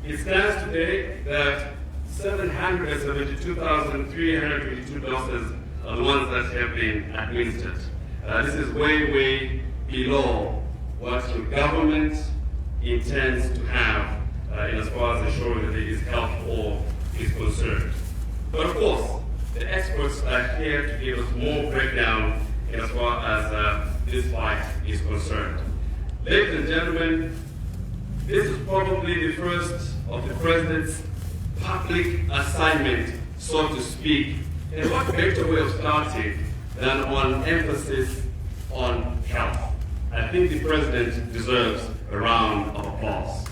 It stands today that 772,322 doses are the ones that have been administered. This is way, way below what your government intends to have in as far as ensuring that there is health or is concerned. But of course, the experts are here to give us more breakdown in as far as this fight is concerned. Ladies and gentlemen, this is probably the first of the President's public assignment, so to speak. And what better way of starting than on emphasis on health? I think the President deserves a round of applause.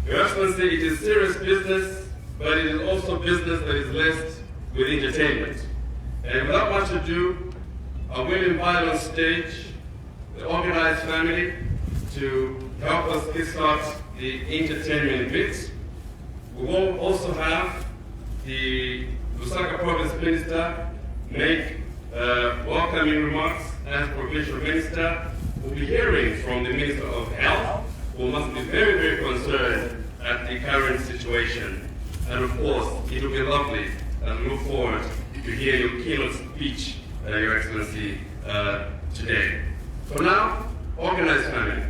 Your Excellency, it is serious business, but it is also business that is laced with entertainment. And without much ado, I will invite on stage the organized family to help us kickstart the entertainment bit. We will also have the Lusaka Province Minister make welcoming remarks as Provincial Minister. We'll be hearing from the Minister of Health, who must be very, very concerned at the current situation. And of course, it will be lovely and we look forward to hear your keynote speech, Your Excellency, today. For now, organized family.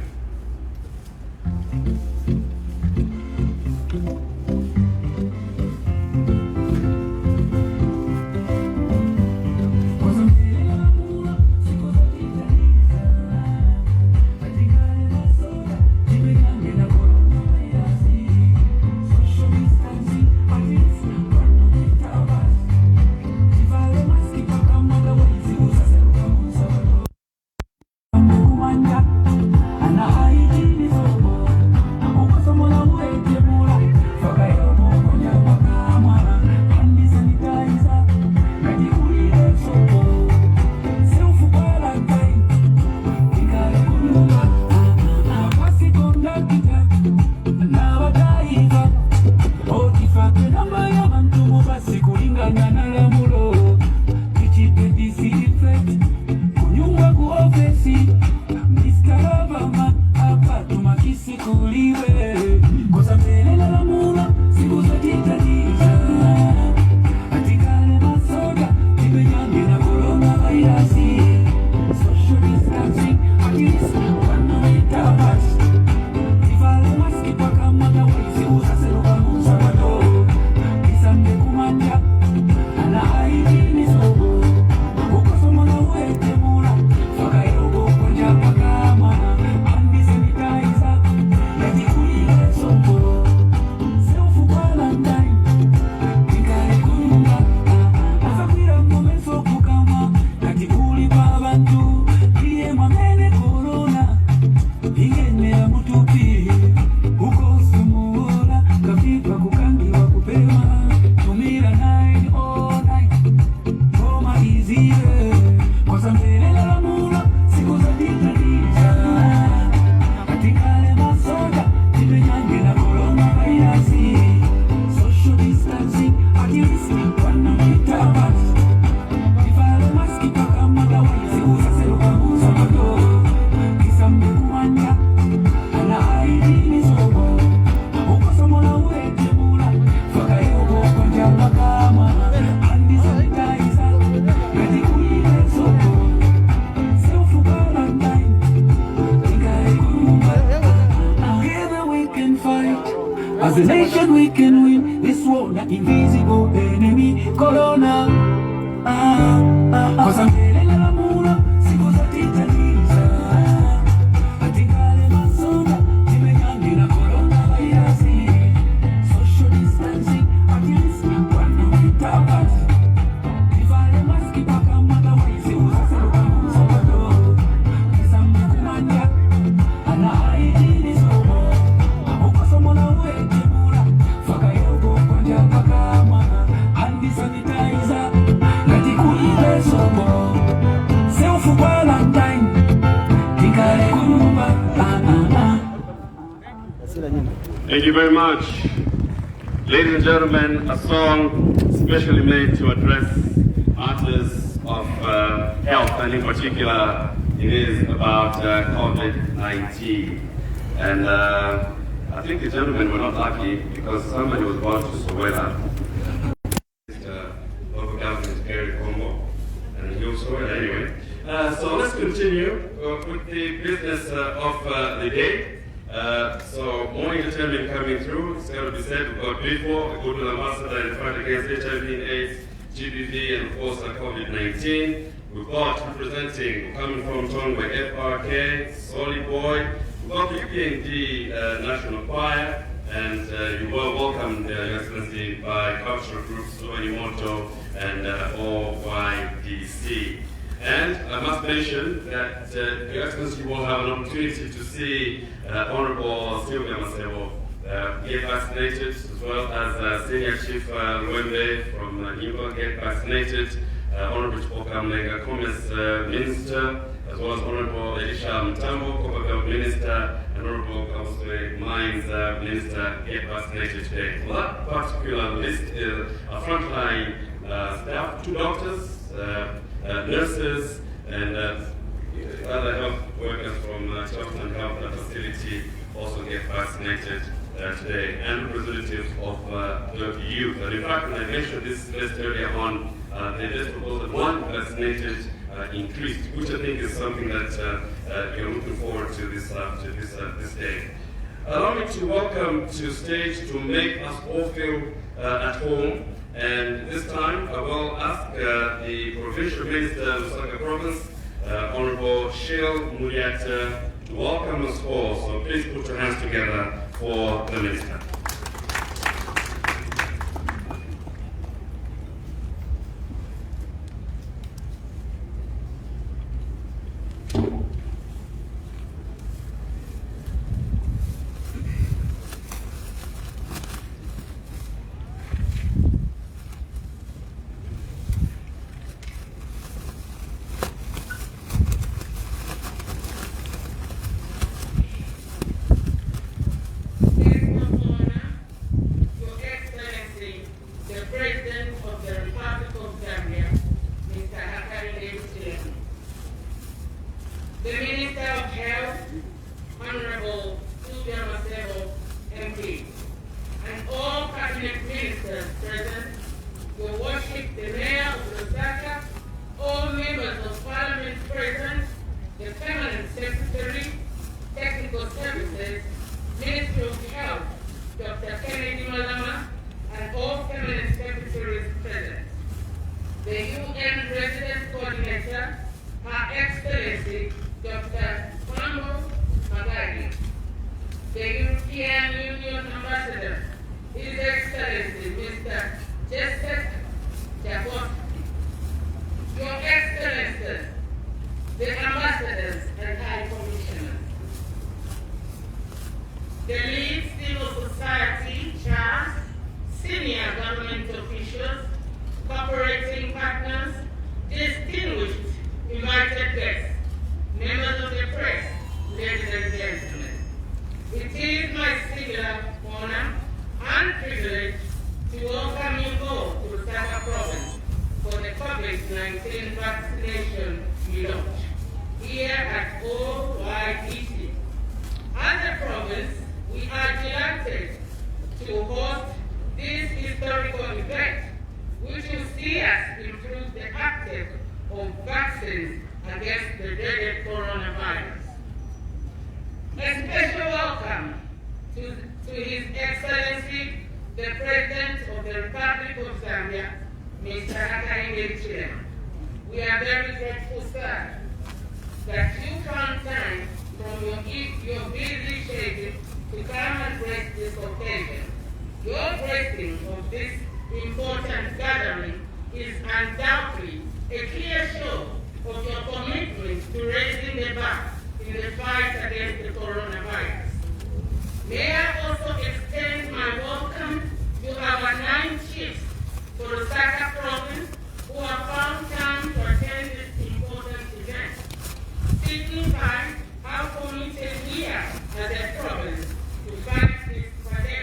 As a nation we can win this war, the invisible enemy, Corona. Cause I'm feeling la mura, siku za titaniza. Atikale masoda, timenyani na coronavirus. Social distancing, at least one week apart. Ivale maski paka mada waisi usasero kama msabato. Kisambi kumanya, ana haidini somo. Ukosomo na uweke mura, faka yoko kwanja pakama. Handi sanitizer, kati kuibe somo. Seu fubara Thank you very much. Ladies and gentlemen, a song specially made to address matters of health, and in particular, it is about COVID-19. And I think the gentlemen were not lucky because somebody was born to Soweto. Local government area Congo, and he was Soweto anyway. So let's continue with the business of the day. So more entertainment coming through. It's going to be said we've got before the goodwill ambassador in the fight against HIV and AIDS, GBV, and of course COVID-19. We've got representing coming from Tongwe FRK, Solid Boy. We've got the PND National Choir, and you were welcomed, Your Excellency, by cultural groups Soanimoto and OYDC. And I must mention that Your Excellency will have an opportunity to see Honorable Sylvia Masebo get vaccinated, as well as Senior Chief Luembe from Nimba get vaccinated, Honorable Chipoka Mlenga, Commerce Minister, as well as Honorable Elisha Mtambo, Copper Belt Minister, and Honorable Kauswe Mines Minister get vaccinated today. For that particular list is a frontline staff, 2 doctors, nurses, and other health workers from Charlton Health Facility also get vaccinated today, and representatives of the youth. And in fact, when I mentioned this list earlier on, they just proposed that 1 vaccinated increased, which I think is something that you're looking forward to this day. Allow me to welcome to stage to make us all feel at home. And this time, I will ask the Provincial Minister of Lusaka Province, Honorable Shil Muliata, to welcome us all. So please put your hands together for the Minister. Vaccination launch here at OYDC. As a province, we are delighted to host this historical event, which will see us improve the uptake of vaccines against the dreaded coronavirus. A special welcome to His Excellency, the President of the Republic of Zambia, Mr. Hakainde Hichilema. We are very grateful, sir, that you found time from your busy schedule to come and grace this occasion. Your gracing of this important gathering is undoubtedly a clear show of your commitment to raising the bar in the fight against the coronavirus. May I also extend my welcome to our 9 chiefs for Lusaka province who have found time to attend this important event, signifying how committed we are as a province to fight this pandemic.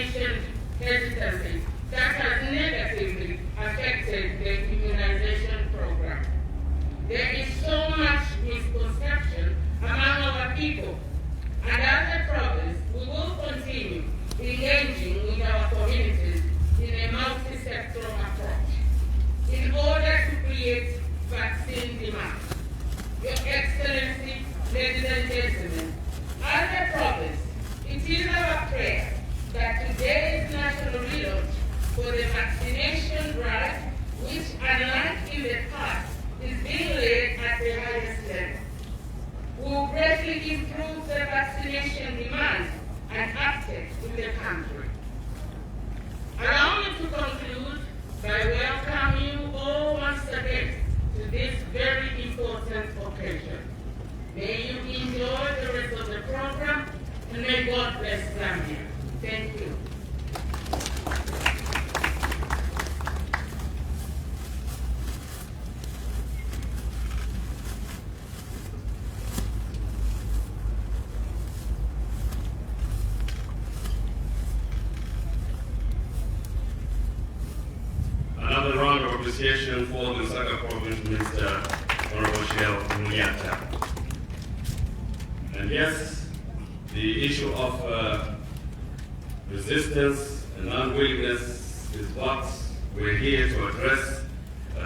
mentioned hesitancy that has negatively affected the immunization program. There is so much misconception among our people, and as a province, we will continue engaging with our communities in a multi-sectoral approach in order to create vaccine demand. Your Excellency, ladies and gentlemen, as a province, it is our prayer that today's national relaunch for the vaccination drive, which unlike in the past, is being led at the highest level, will greatly improve the vaccination demand and uptake in the country. Allow me to conclude by welcoming you all once again to this very important occasion. May you enjoy the rest of the program, and may God bless Zambia. Thank you. Another round of appreciation for the Lusaka Province Minister, Honorable Shell Munyata. And yes, the issue of resistance and unwillingness is what we're here to address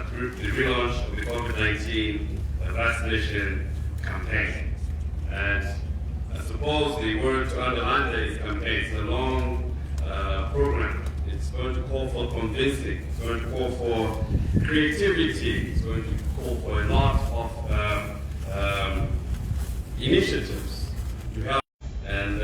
through the relaunch of the COVID-19 vaccination campaign. And I suppose the word to underline this campaign is a long program. It's going to call for convincing, it's going to call for creativity, it's going to call for a lot of initiatives to help and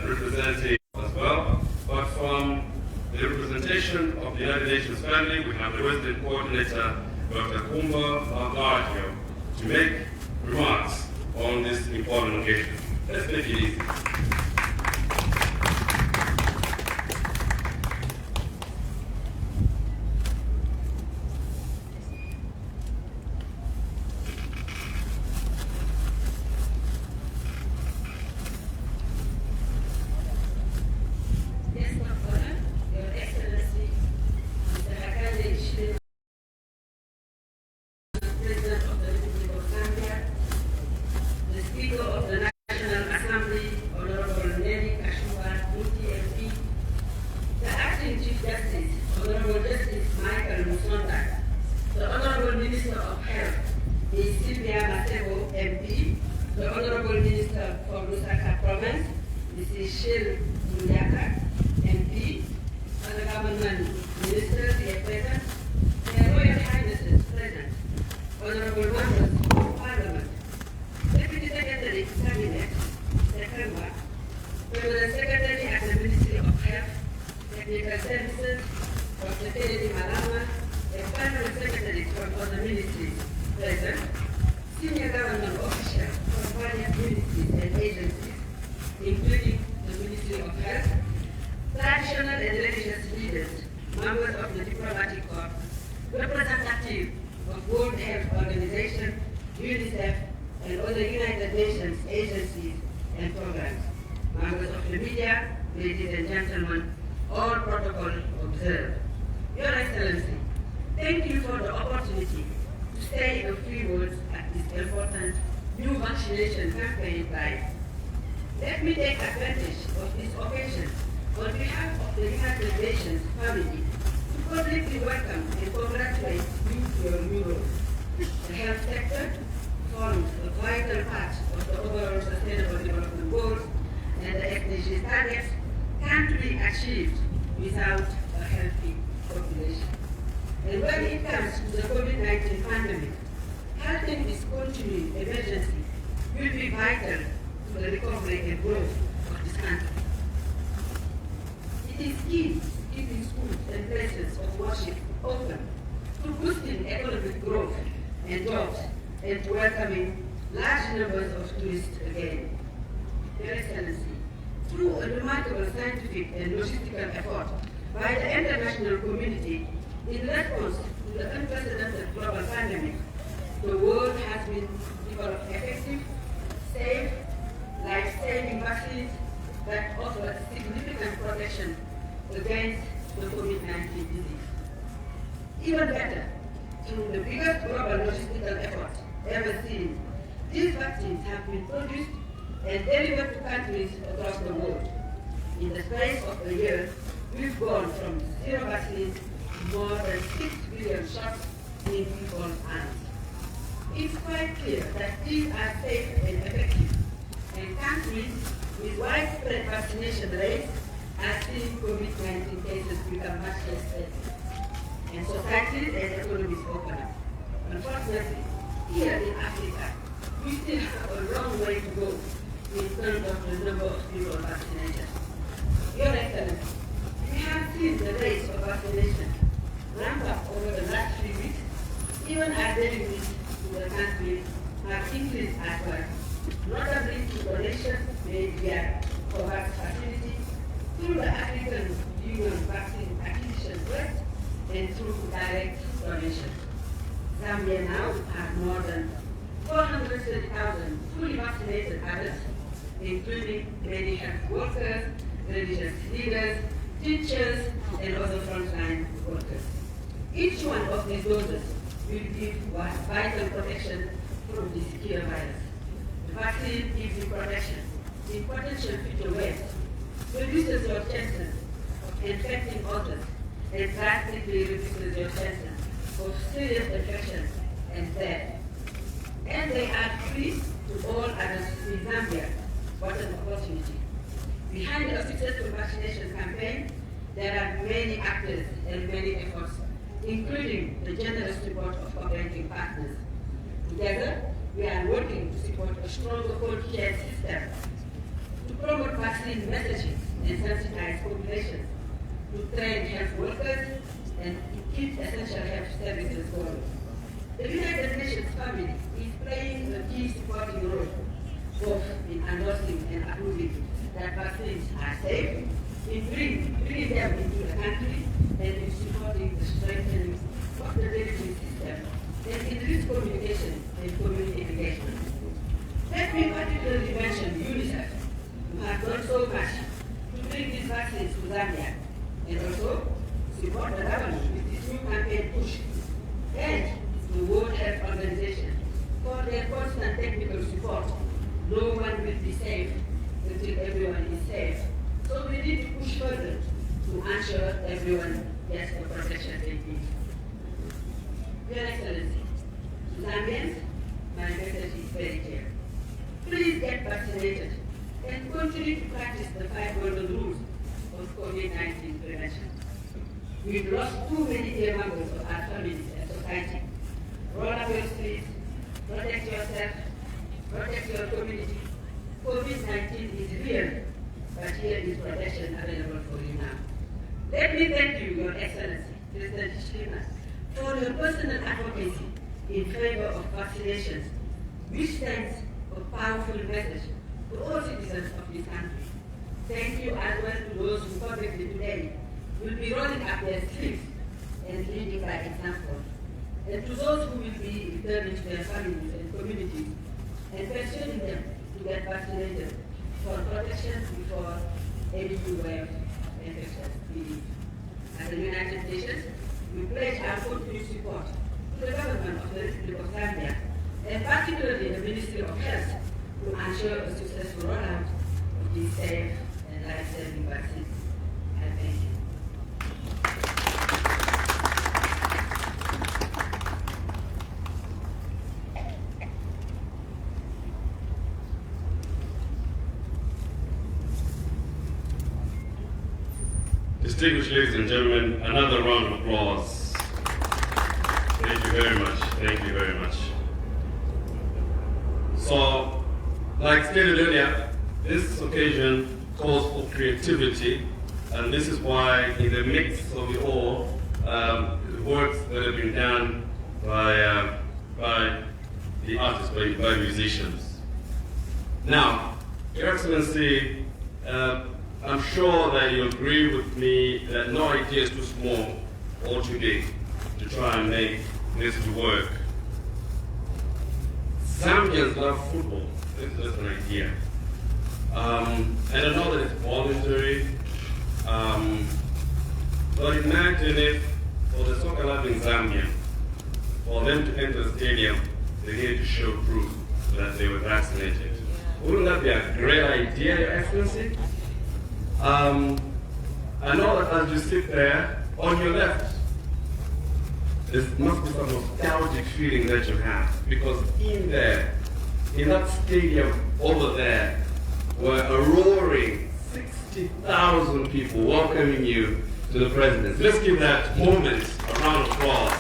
representing as well. But from the representation of the United Nations family, we have the resident coordinator, Dr. Kumba Magardio, to make remarks on this important occasion. Let's make it easy. Yes, Makvan, Your Excellency, Mr. Hakainde Hichilema, President of the Republic of Zambia, the Speaker of the National Assembly, Honorable Nelly Kashuba, MP, the Acting Chief Justice, Honorable Justice Michael Musonda, the Honorable Minister of Health, Ms. Sylvia Masebo, MP, the Honorable Minister for Lusaka Province, Mrs. Shell Munyaka, MP, other government ministers here present, their Royal Highnesses present, honorable members of Parliament, Deputy Secretary Cabinet, September, Permanent Secretary at the Ministry of Health, Technical Services, Dr. Kennedy Malama, a Permanent Secretary from other ministries present, senior government officials from various ministries and agencies, including the Ministry of Health, traditional and religious leaders, members of the diplomatic corps, representatives of World Health Organization, UNICEF, and other United Nations agencies and programs, members of the media, ladies and gentlemen, all protocol observed. Your Excellency, thank you for the opportunity to say a few words at this important new vaccination campaign drive. Let me take advantage of this occasion on behalf of the United Nations family to publicly welcome and congratulate you to your new role. The health sector forms a vital part of the overall Sustainable Development Goals, and the SDGs targets can't be achieved without a healthy population. And when it comes to the COVID-19 pandemic, halting this continuing emergency will be vital to the recovery and growth of this country. It is key to keeping schools and places of worship open, to boosting economic growth and jobs, and to welcoming large numbers of tourists again. Your Excellency, through a remarkable scientific and logistical effort by the international community in response to the unprecedented global pandemic, the world has been developed effective, safe, life-saving vaccines that offer significant protection against the COVID-19 disease. Even better, through the biggest global logistical effort ever seen, these vaccines have been produced and delivered to countries across the world. In the space of a year, we've gone from 0 vaccines to more than 6 billion shots in people's hands. It's quite clear that these are safe and effective, and countries with widespread vaccination rates are seeing COVID-19 cases become much less deadly, and societies and economies open up. Unfortunately, here in Africa, we still have a long way to go in terms of the number of people vaccinated. Your Excellency, we have seen the rate of vaccination ramp up over the last 3 weeks, even as deliveries to the country have increased as well, notably through donations made via COVAX facility, through the African Union Vaccine Acquisition Trust, and through direct donations. Zambia now has more than 430,000 fully vaccinated adults, including many health workers, religious leaders, teachers, and other frontline workers. Each one of these doses will give vital protection from the severe virus. The vaccine gives you protection in potential future waves, reduces your chances of infecting others, and drastically reduces your chances of serious infection and death. And they are free to all others in Zambia. What an opportunity. Behind a successful vaccination campaign, there are many actors and many efforts, including the generous support of cooperating partners. Together, we are working to support a stronger cold care system, to promote vaccine messaging and sensitize populations, to train health workers, and to keep essential health services going. The United Nations family is playing a key supporting role, both in endorsing and approving that vaccines are safe, in bringing them into the country, and in supporting the strengthening of the delivery system, and in risk communication and community engagement. Let me particularly mention UNICEF, who have done so much to bring these vaccines to Zambia, and also support the government with this new campaign push, and the World Health Organization for their constant technical support. No one will be safe until everyone is safe. So we need to push further to ensure everyone gets the protection they need. Your Excellency, Zambians, my message is very clear. Please get vaccinated and continue to practice the 5 golden rules of COVID-19 prevention. We've lost too many dear members of our families and society. Roll up your sleeves, protect yourself, protect your community. COVID-19 is real, but here is protection available for you now. Let me thank you, Your Excellency, President Hichilema, for your personal advocacy in favor of vaccinations, which sends a powerful message to all citizens of this country. Thank you as well to those who publicly today will be rolling up their sleeves and leading by example, and to those who will be returning to their families and communities and persuading them to get vaccinated for protection before any new wave of infection begins. As the United Nations, we pledge our continued support to the government of the Republic of Zambia, and particularly the Ministry of Health, to ensure a successful rollout of these safe and life-saving vaccines. I thank you. Distinguished ladies and gentlemen, another round of applause. Thank you very much. Thank you very much. So, like stated earlier, this occasion calls for creativity, and this is why in the mix of it all, the works that have been done by the artists, by musicians. Now, Your Excellency, I'm sure that you agree with me that no idea is too small or too big to try and make this work. Zambians love football. This is just an idea. And I know that it's voluntary. imagine if for the soccer loving Zambia, for them to enter the stadium, they needed to show proof that they were vaccinated. Wouldn't that be a great idea, Your Excellency? I know that as you sit there, on your left, there must be some nostalgic feeling that you have, because in there, in that stadium over there, were a roaring 60,000 people welcoming you to the presidency. Let's give that moment a round of applause.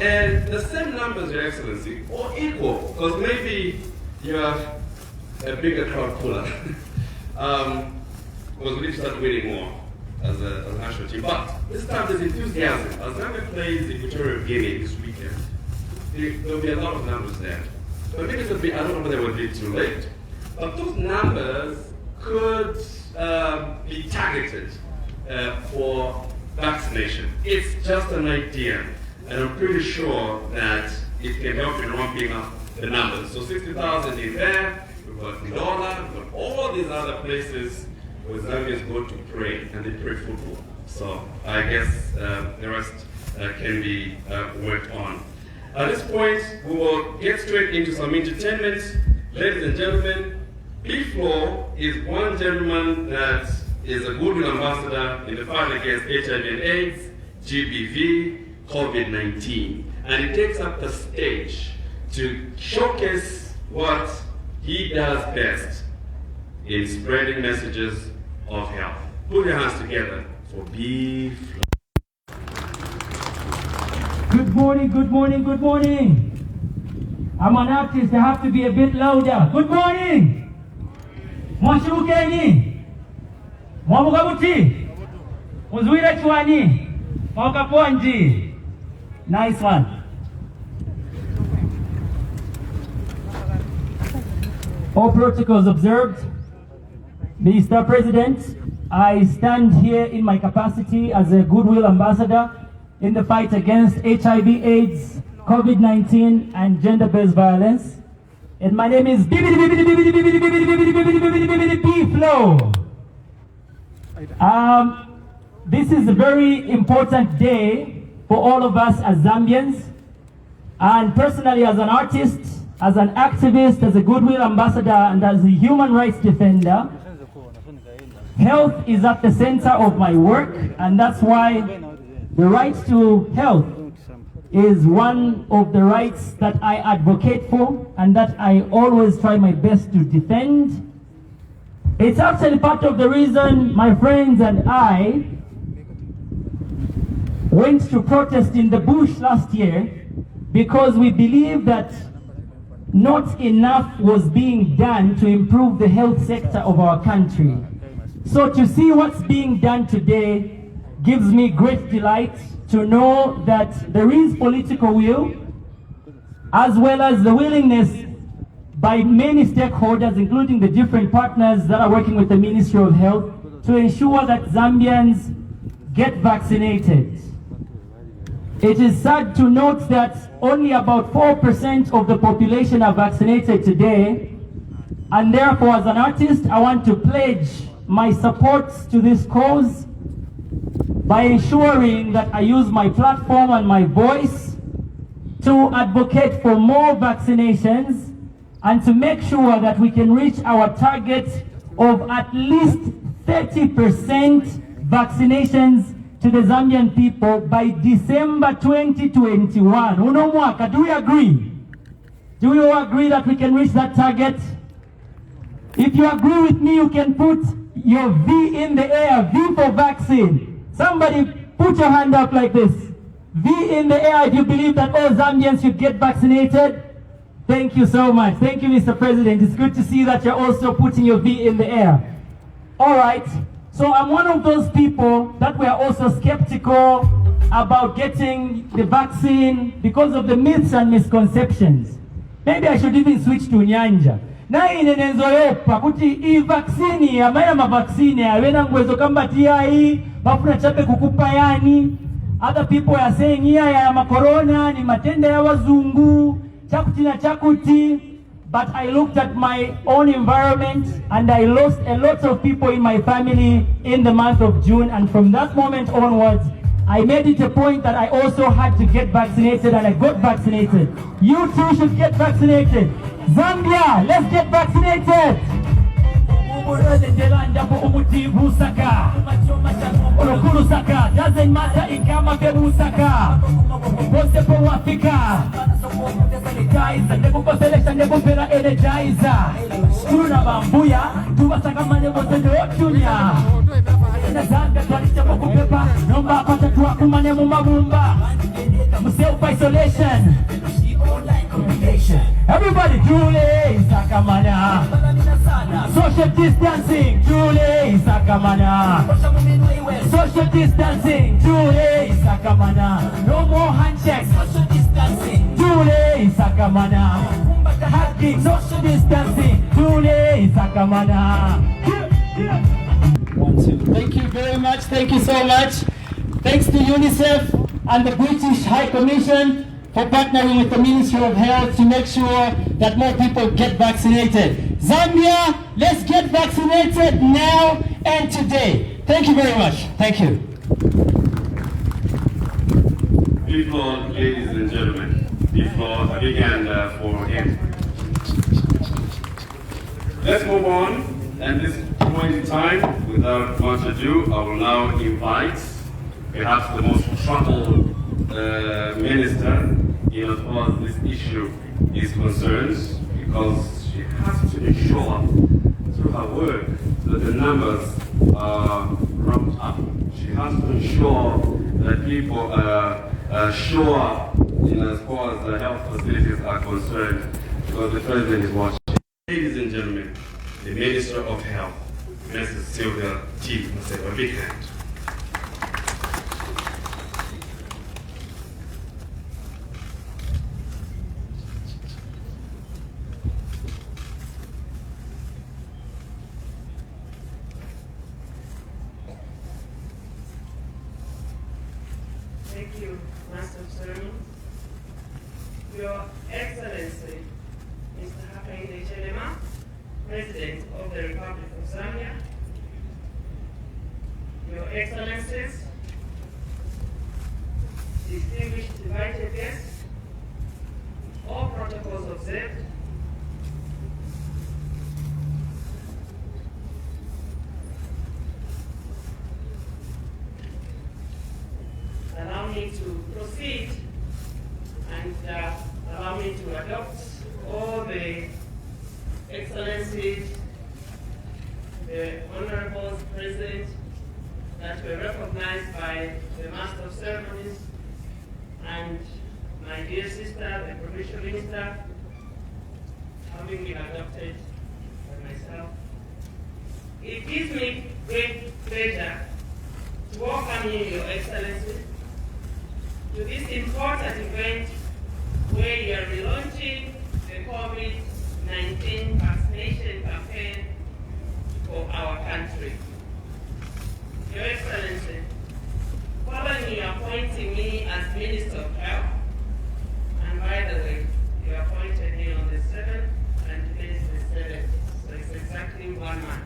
And the same numbers, Your Excellency, or equal, because maybe you're a bigger crowd puller. Because we need to start winning more as a national team. But this time there's enthusiasm. As Zambia plays Equatorial Guinea this weekend, there'll be a lot of numbers there. But maybe it'll be, I don't know whether it will be too late, but those numbers could be targeted for vaccination. It's just an idea, and I'm pretty sure that it can help in ramping up the numbers. So 60,000 in there, we've got Ndola, we've got all these other places where Zambians go to pray, and they pray football. So I guess the rest can be worked on. At this point, we will get straight into some entertainment. Ladies and gentlemen, B-Flow is one gentleman that is a goodwill ambassador in the fight against HIV and AIDS, GBV, COVID-19. And he takes up the stage to showcase what he does best in spreading messages of health. Put your hands together for B-Flow. Good morning, good morning, good morning. I'm an artist, I have to be a bit louder. Good morning. Mwashirukeni. Mwamugabuti. Muzwira chwani. Mwakaponji. Nice one. All protocols observed. Mr. President, I stand here in my capacity as a goodwill ambassador in the fight against HIV, AIDS, COVID-19, and gender-based violence. And my name is B-Flow. This is a very important day for all of us as Zambians. And personally, as an artist, as an activist, as a goodwill ambassador, and as a human rights defender, health is at the center of my work, and that's why the right to health is one of the rights that I advocate for and that I always try my best to defend. It's actually part of the reason my friends and I went to protest in the bush last year, because we believe that not enough was being done to improve the health sector of our country. So to see what's being done today gives me great delight to know that there is political will, as well as the willingness by many stakeholders, including the different partners that are working with the Ministry of Health, to ensure that Zambians get vaccinated. It is sad to note that only about 4% of the population are vaccinated today, and therefore as an artist I want to pledge my support to this cause by ensuring that I use my platform and my voice to advocate for more vaccinations and to make sure that we can reach our target of at least 30% vaccinations to the Zambian people by December 2021. Unomwaka, do we agree? Do you all agree that we can reach that target? If you agree with me, you can put your V in the air, V for vaccine. Somebody put your hand up like this. V in the air if you believe that all Zambians should get vaccinated. Thank you so much. Thank you, Mr. President. It's good to see that you're also putting your V in the air. All right. So I'm one of those people that were also skeptical about getting the vaccine because of the myths and misconceptions. Maybe I should even switch to Nyanja. Na inenenzoepa kuti I vaccine amaya mavaccine awena ngwezo kambatia hii bafuna chape kukupa yani. Other people are saying iya ya makorona ni matenda ya wazungu chakuti na chakuti. but I looked at my own environment and I lost a lot of people in my family in the month of June, and from that moment onwards, I made it a point that I also had to get vaccinated, and I got vaccinated. You too should get vaccinated. Zambia, let's get vaccinated. Lusaka, doesn't matter ikama ke Lusaka. Bose po Africa. Sanitizer, nebuko selection, nebupera energizer. Tuna bambuya, tubasaka mane bose ndo chunya. Na Zambia twalichapa kupepa, nomba apata tuwakumane mu mabumba. Self-isolation. Everybody, Julie Sakamana. Social distancing, Julie Sakamana. Social distancing, Julie Sakamana. No more handshakes, social distancing, Julie Sakamana. Hugging, social distancing, Julie Sakamana. 1, 2. Thank you very much. Thank you so much. Thanks to UNICEF and the British High Commission for partnering with the Ministry of Health to make sure that more people get vaccinated. Zambia, let's get vaccinated now and today. Thank you very much. Thank you. People, ladies and gentlemen, before a big hand for him. Let's move on. At this point in time, without much ado, I will now invite perhaps the most troubled minister in as far as this issue is concerned, because she has to ensure through her work that the numbers are ramped up. She has to ensure that people are sure in as far as the health facilities are concerned, because the president is watching. Ladies and gentlemen, the Minister of Health, Mrs. Sylvia T. Masebo, a big hand. Thank you, Master of Ceremony. Your Excellency, Mr. Hakainde Hichilema, President of the Republic of Zambia, Your Excellencies, distinguished invited guests, all protocols observed, allow me to proceed and allow me to adopt all the excellencies, the honorables present that were recognized by the Master of Ceremonies and my dear sister, the Provincial Minister, having been adopted by myself. It gives me great pleasure to welcome you, Your Excellency, to this important event where you are relaunching the COVID-19 vaccination campaign for our country. Your Excellency, following you appointing me as Minister of Health, and by the way, you appointed me on the 7th and today is the 7th, so it's exactly 1 month.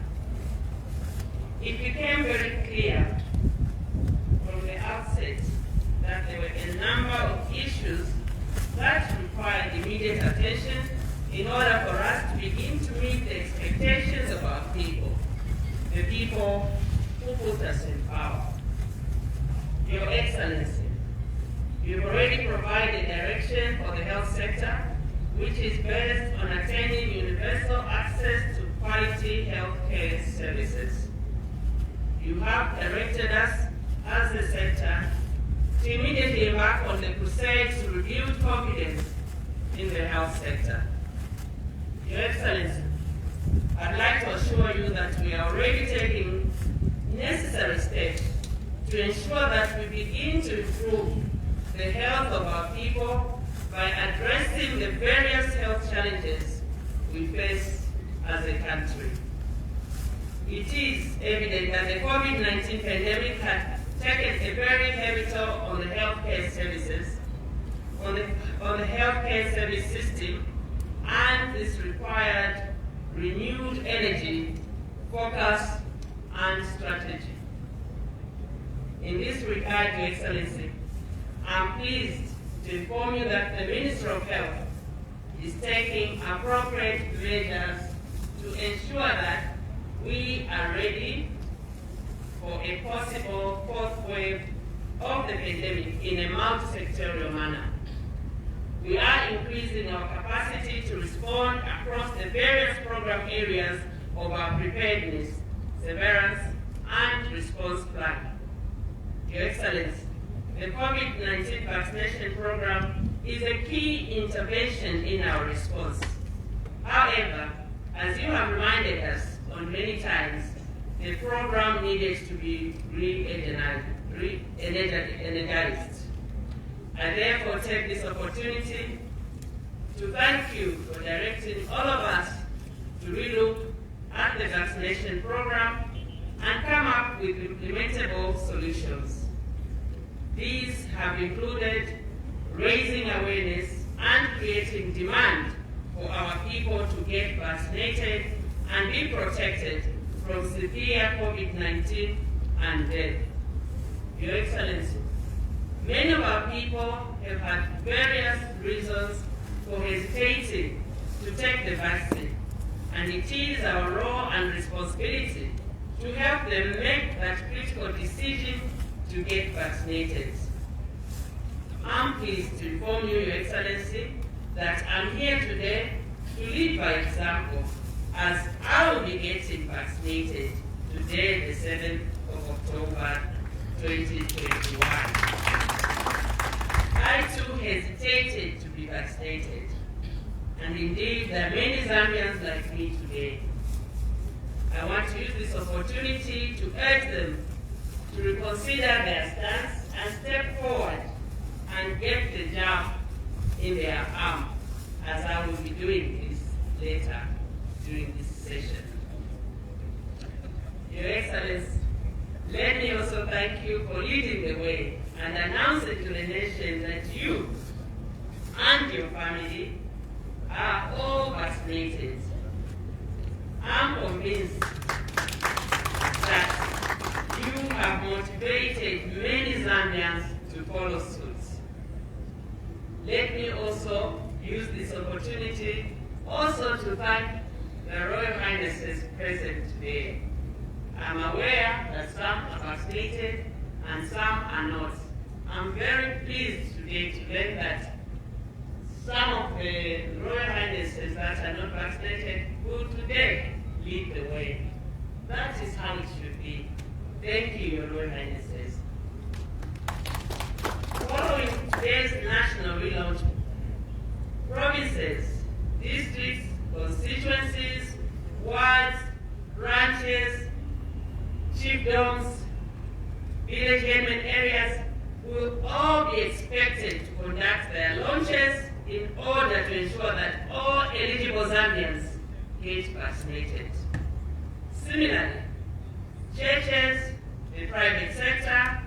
It became very clear from the outset that there were a number of issues that required immediate attention in order for us to begin to meet the expectations of our people, the people who put us in power. Your Excellency, you've already provided direction for the health sector, which is based on attaining universal access to quality health care services. You have directed us as a sector to immediately embark on the crusade to rebuild confidence in the health sector. Your Excellency, I'd like to assure you that we are already taking necessary steps to ensure that we begin to improve the health of our people by addressing the various health challenges we face as a country. It is evident that the COVID-19 pandemic had taken a very heavy toll on the healthcare services, on the healthcare service system, and this required renewed energy, focus, and strategy. In this regard, Your Excellency, I'm pleased to inform you that the Minister of Health is taking appropriate measures to ensure that we are ready for a possible fourth wave of the pandemic in a multi-sectorial manner. We are increasing our capacity to respond across the various program areas of our preparedness, surveillance, and response plan. Your Excellency, the COVID-19 vaccination program is a key intervention in our response. However, as you have reminded us on many times, the program needed to be re-energized. I therefore take this opportunity to thank you for directing all of us to relook at the vaccination program and come up with implementable solutions. These have included raising awareness and creating demand for our people to get vaccinated and be protected from severe COVID-19 and death. Your Excellency, many of our people have had various reasons for hesitating to take the vaccine, and it is our role and responsibility to help them make that critical decision to get vaccinated. I'm pleased to inform you, Your Excellency, that I'm here today to lead by example, as I will be getting vaccinated today, the 7th of October, 2021. I too hesitated to be vaccinated, and indeed there are many Zambians like me today. I want to use this opportunity to urge them to reconsider their stance and step forward and get the jab in their arm, as I will be doing this later during this session. Your Excellency, let me also thank you for leading the way and announcing to the nation that you and your family are all vaccinated. I'm convinced that you have motivated many Zambians to follow suit. Let me also use this opportunity also to thank the Royal Highnesses present today. I'm aware that some are vaccinated and some are not. I'm very pleased today to learn that some of the Royal Highnesses that are not vaccinated will today lead the way. That is how it should be. Thank you, Your Royal Highnesses. Following today's national relaunch, provinces, districts, constituencies, wards, branches, chiefdoms, village government areas will all be expected to conduct their launches in order to ensure that all eligible Zambians get vaccinated. Similarly, churches, the private sector,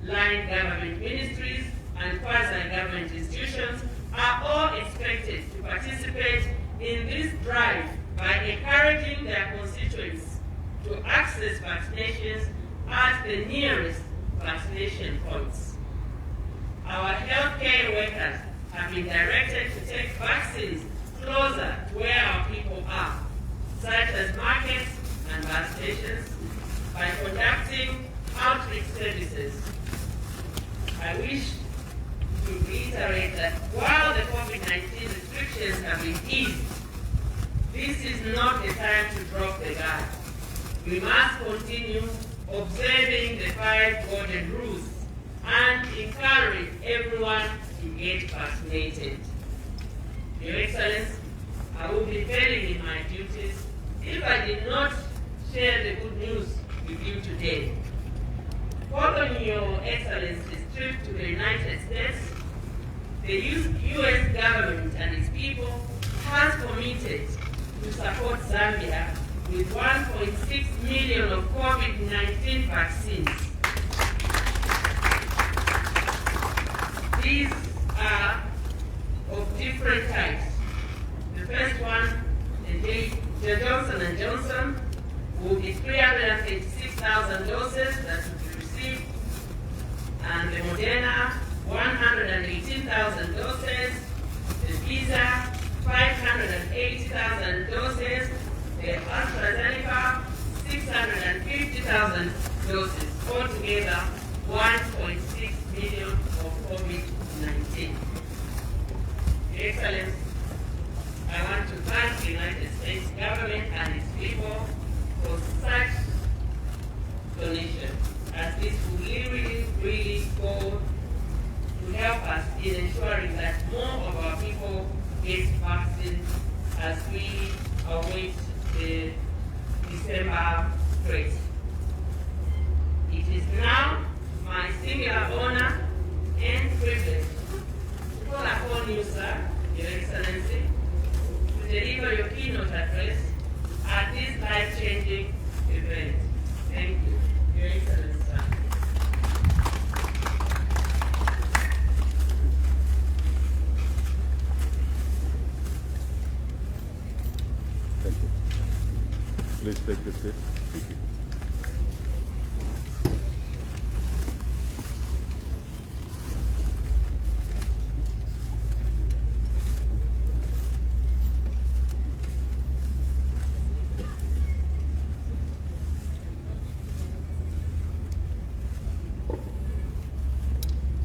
line government ministries, and quasi-government institutions are all expected to participate in this drive by encouraging their constituents to access vaccinations at the nearest vaccination points. Our healthcare workers have been directed to take vaccines closer to where our people are, such as markets and bus stations, by conducting outreach services. I wish to reiterate that while the COVID-19 restrictions have been eased, this is not the time to drop the guard. We must continue observing the 5 golden rules and encourage everyone to get vaccinated. Your Excellency, I will be failing in my duties if I did not share the good news with you today. Following Your Excellency's trip to the United States, the U.S. government and its people has committed to support Zambia with 1.6 million of COVID-19 vaccines. These are of different types, The first one, the Johnson & Johnson, will be 386,000 doses that will be received, and the Moderna, 118,000 doses, the Pfizer, 580,000 doses, the AstraZeneca, 650,000 doses, altogether 1.6 million of COVID-19. Your Excellency, I want to thank the United States government and its people for such donation, as this will really go to help us in ensuring that more of our people get vaccine as we await the December break. It is now my singular honor and privilege to call upon you, sir, Your Excellency, to deliver your keynote address at this life-changing event. Thank you, Your Excellency, sir. Thank you. Please take the seat. Thank you.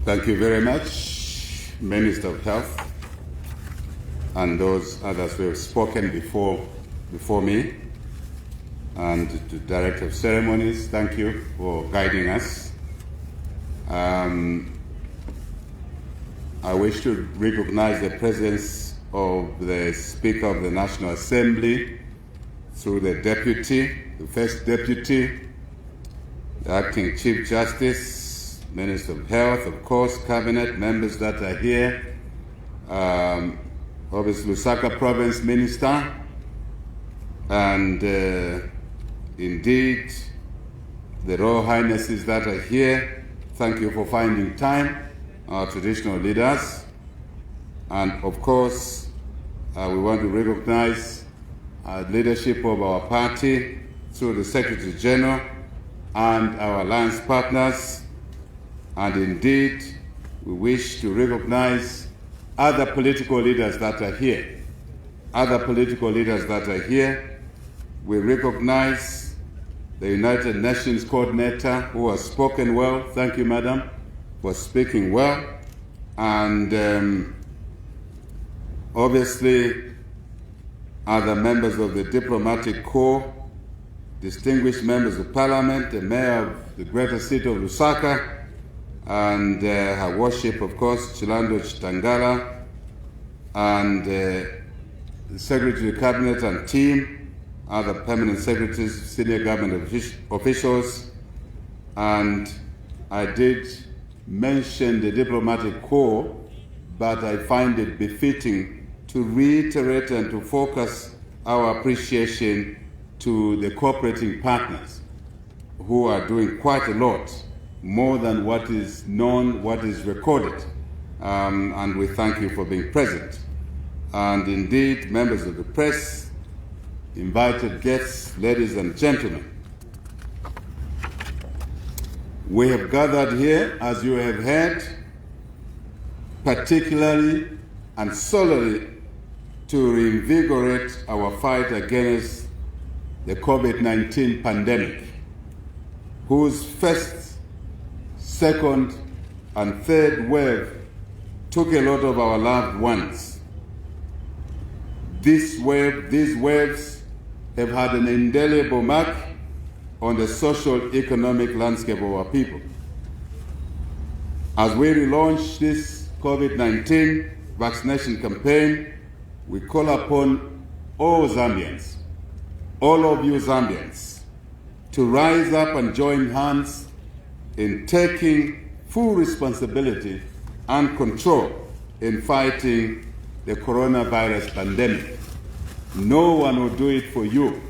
Thank you very much, Minister of Health, and those others who have spoken before me, and to Director of Ceremonies, thank you for guiding us. I wish to recognize the presence of the Speaker of the National Assembly through the Deputy, the First Deputy, the Acting Chief Justice, Minister of Health, of course, Cabinet members that are here, obviously Lusaka Province Minister, and indeed the Royal Highnesses that are here. Thank you for finding time, our traditional leaders. And of course, we want to recognize leadership of our party through the Secretary General and our alliance partners. And indeed, we wish to recognize other political leaders that are here. Other political leaders that are here. We recognize the United Nations Coordinator who has spoken well. Thank you, Madam, for speaking well. And obviously, other members of the Diplomatic Corps, distinguished members of Parliament, the Mayor of the Greater City of Lusaka, and Her Worship, of course, Chilando Chitangala, and the Secretary of Cabinet and team, other permanent secretaries, senior government officials, and I did mention the Diplomatic Corps, but I find it befitting to reiterate and to focus our appreciation to the cooperating partners who are doing quite a lot, more than what is known, what is recorded. And we thank you for being present. And indeed, members of the press, invited guests, ladies and gentlemen, we have gathered here, as you have heard, particularly and solely to reinvigorate our fight against the COVID-19 pandemic, whose first, second, and third wave took a lot of our loved ones. These waves have had an indelible mark on the social economic landscape of our people. As we relaunch this COVID-19 vaccination campaign, we call upon all Zambians, all of you Zambians, to rise up and join hands in taking full responsibility and control in fighting the coronavirus pandemic. No one will do it for you.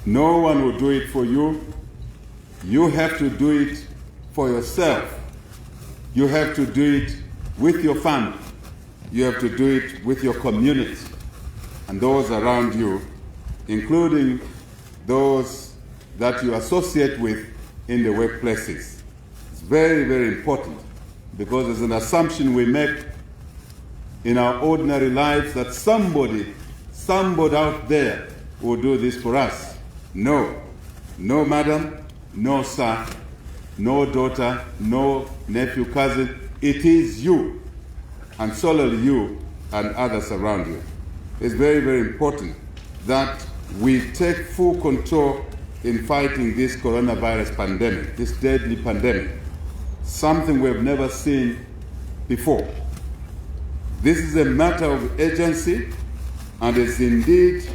No one will do it for you. You have to do it for yourself. You have to do it with your family. You have to do it with your community. and those around you, including those that you associate with in the workplaces. It's very, very important, because there's an assumption we make in our ordinary lives that somebody out there will do this for us. No. No madam, no sir, no daughter, no nephew, cousin. It is you, and solely you and others around you. It's very, very important that we take full control in fighting this coronavirus pandemic, this deadly pandemic, something we've never seen before. This is a matter of urgency, and it's indeed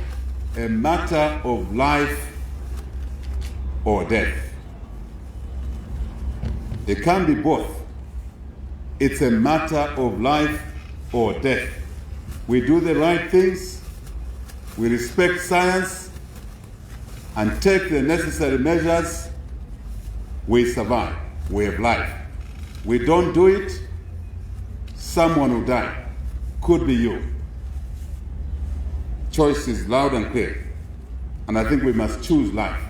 a matter of life or death. It can be both. It's a matter of life or death. We do the right things, we respect science, and take the necessary measures, we survive, we have life. We don't do it, someone will die. Could be you. Choice is loud and clear, and I think we must choose life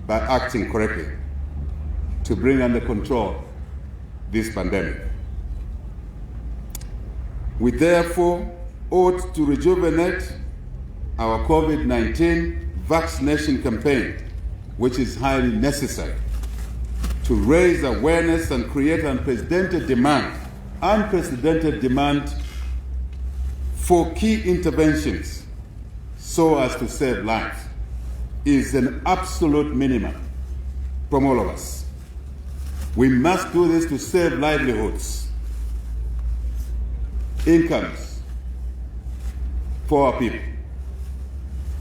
by acting correctly to bring under control this pandemic. We therefore ought to rejuvenate our COVID-19 vaccination campaign, which is highly necessary to raise awareness and create unprecedented demand for key interventions so as to save lives is an absolute minimum from all of us. We must do this to save livelihoods, incomes for our people.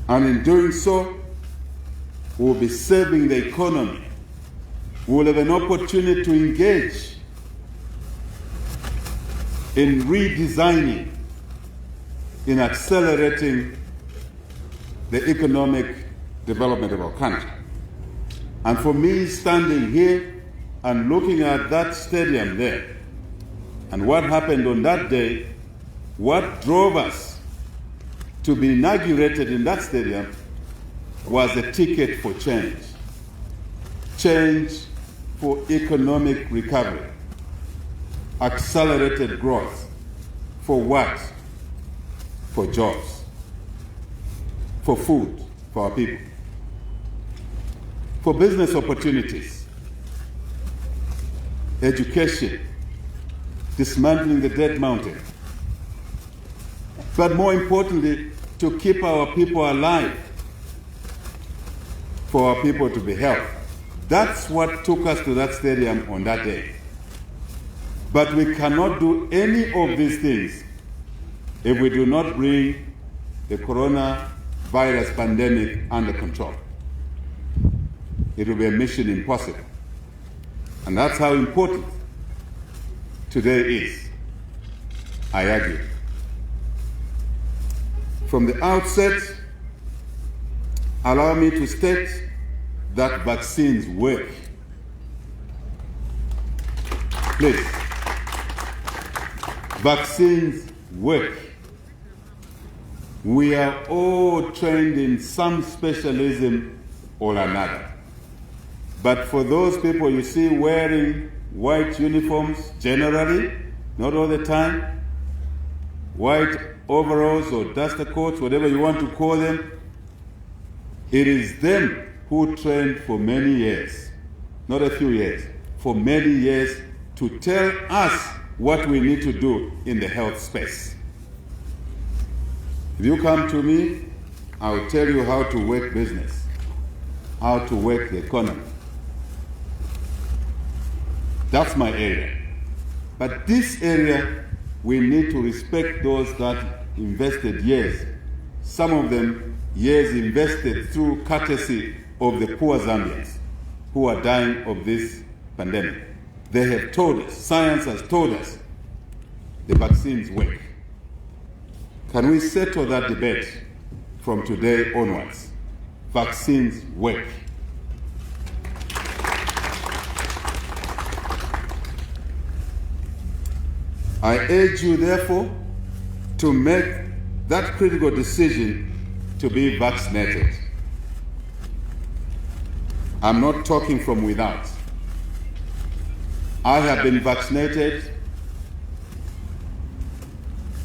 And in doing so, we'll be saving the economy. We'll have an opportunity to engage in redesigning, in accelerating the economic development of our country. And for me, standing here and looking at that stadium there, and what happened on that day, what drove us to be inaugurated in that stadium was a ticket for change. Change for economic recovery, accelerated growth. For what? For jobs, for food for our people, for business opportunities, education, dismantling the debt mountain, but more importantly, to keep our people alive, for our people to be healthy. That's what took us to that stadium on that day. But we cannot do any of these things if we do not bring the coronavirus pandemic under control. It will be a mission impossible. And that's how important today is, I argue. From the outset, allow me to state that vaccines work. Please. Vaccines work. We are all trained in some specialism or another. But for those people you see wearing white uniforms, generally, not all the time, white overalls or duster coats, whatever you want to call them, it is them who trained for many years, not a few years, for many years to tell us what we need to do in the health space. If you come to me, I'll tell you how to work business, how to work the economy. That's my area. But this area, we need to respect those that invested years, some of them years invested through courtesy of the poor Zambians who are dying of this pandemic. They have told us, science has told us, the vaccines work. Can we settle that debate from today onwards? Vaccines work. I urge you, therefore, to make that critical decision to be vaccinated. I'm not talking from without. I have been vaccinated,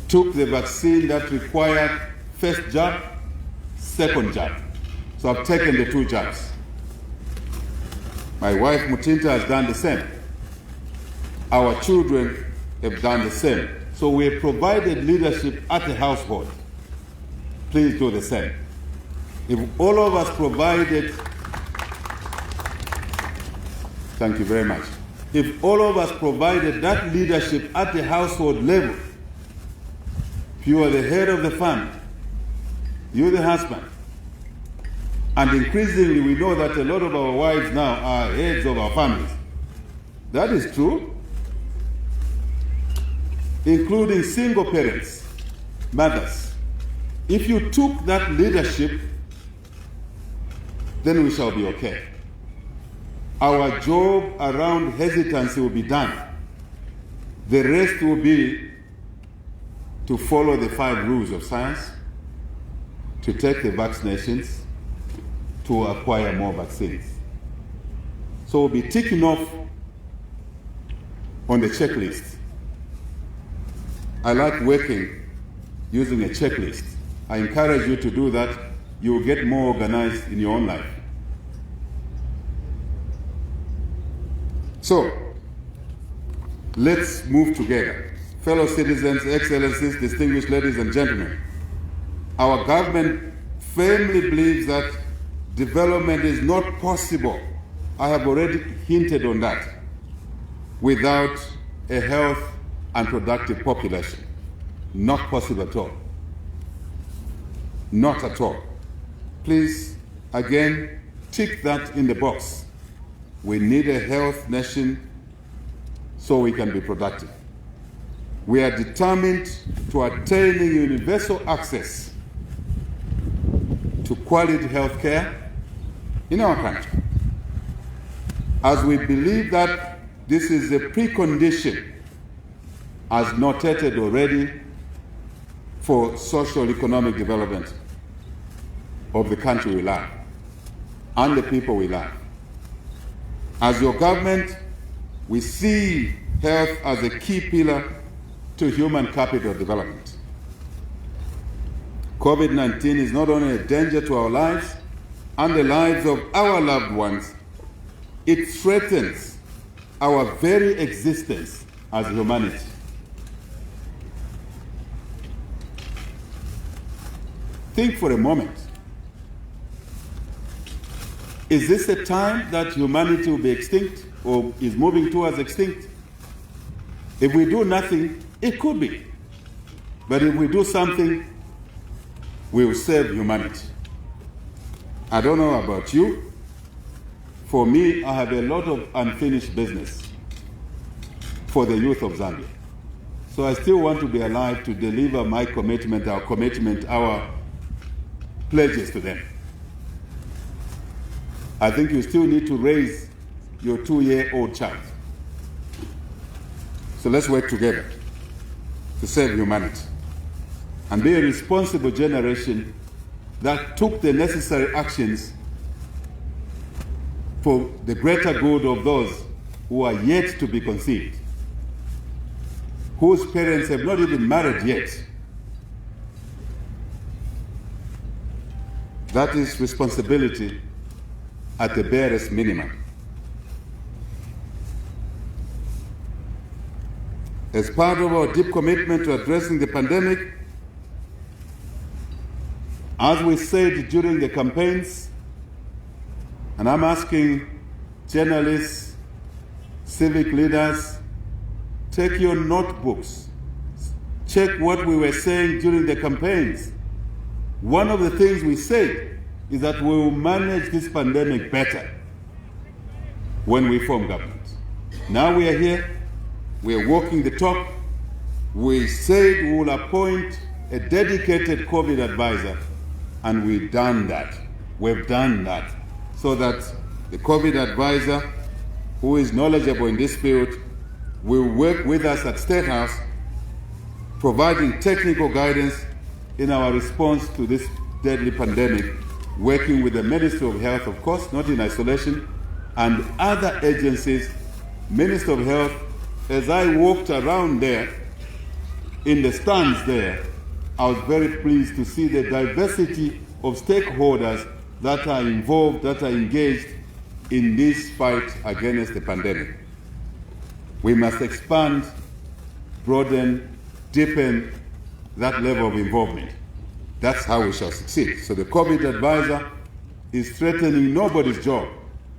took the vaccine that required first jab, second jab. So I've taken the 2 jabs. My wife Mutinta has done the same. Our children have done the same. So we have provided leadership at the household. Please do the same. If all of us provided, thank you very much. If all of us provided that leadership at the household level, if you are the head of the family, you're the husband, and increasingly we know that a lot of our wives now are heads of our families. That is true, including single parents, mothers. If you took that leadership, then we shall be okay. Our job around hesitancy will be done. The rest will be to follow the 5 rules of science, to take the vaccinations, to acquire more vaccines. So we'll be ticking off on the checklist. I like working using a checklist. I encourage you to do that. You will get more organized in your own life. So, let's move together. Fellow citizens, excellencies, distinguished ladies and gentlemen, our government firmly believes that development is not possible, I have already hinted on that, without a health and productive population. Not possible at all. Not at all. Please, again, tick that in the box. We need a health nation so we can be productive. We are determined to attaining universal access to quality health care in our country, as we believe that this is a precondition, as notated already, for social economic development of the country we love and the people we love. As your government, we see health as a key pillar to human capital development. COVID-19 is not only a danger to our lives and the lives of our loved ones, it threatens our very existence as humanity. Think for a moment. Is this a time that humanity will be extinct or is moving towards extinct? If we do nothing, it could be. But if we do something, we will save humanity. I don't know about you. For me, I have a lot of unfinished business for the youth of Zambia. So I still want to be alive to deliver my commitment, our pledges to them. I think you still need to raise your 2-year-old child. So let's work together to save humanity and be a responsible generation that took the necessary actions for the greater good of those who are yet to be conceived, whose parents have not even married yet. That is responsibility at the barest minimum. As part of our deep commitment to addressing the pandemic, as we said during the campaigns, and I'm asking journalists, civic leaders, take your notebooks, check what we were saying during the campaigns. One of the things we said is that we will manage this pandemic better when we form government. Now we are here, we are walking the talk. We said we will appoint a dedicated COVID advisor, and we've done that. We've done that so that the COVID advisor, who is knowledgeable in this field, will work with us at State House, providing technical guidance in our response to this deadly pandemic, working with the Ministry of Health, of course, not in isolation, and other agencies. Ministry of Health, as I walked around there, in the stands there, I was very pleased to see the diversity of stakeholders that are involved, that are engaged in this fight against the pandemic. We must expand, broaden, deepen that level of involvement. That's how we shall succeed. So the COVID advisor is threatening nobody's job,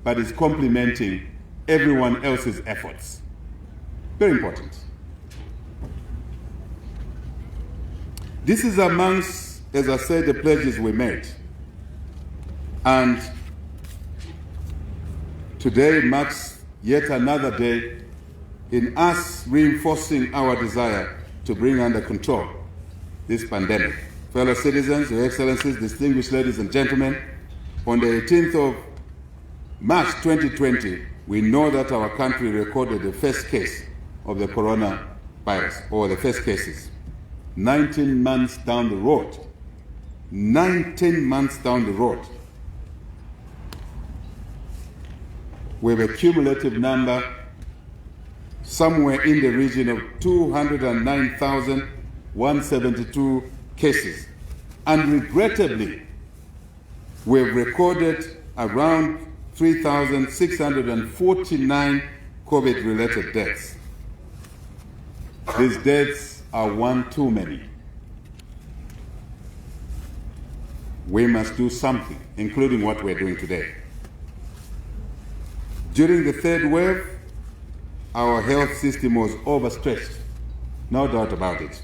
but is complementing everyone else's efforts. Very important. This is amongst, as I said, the pledges we made. And today marks yet another day in us reinforcing our desire to bring under control this pandemic. Fellow citizens, Your Excellencies, distinguished ladies and gentlemen, on the 18th of March 2020, we know that our country recorded the first case of the coronavirus, or the first cases. 19 months down the road. 19 months down the road. We have a cumulative number somewhere in the region of 209,172 cases. And regrettably, we have recorded around 3,649 COVID-related deaths. These deaths are one too many. We must do something, including what we're doing today. During the third wave, our health system was overstretched, no doubt about it.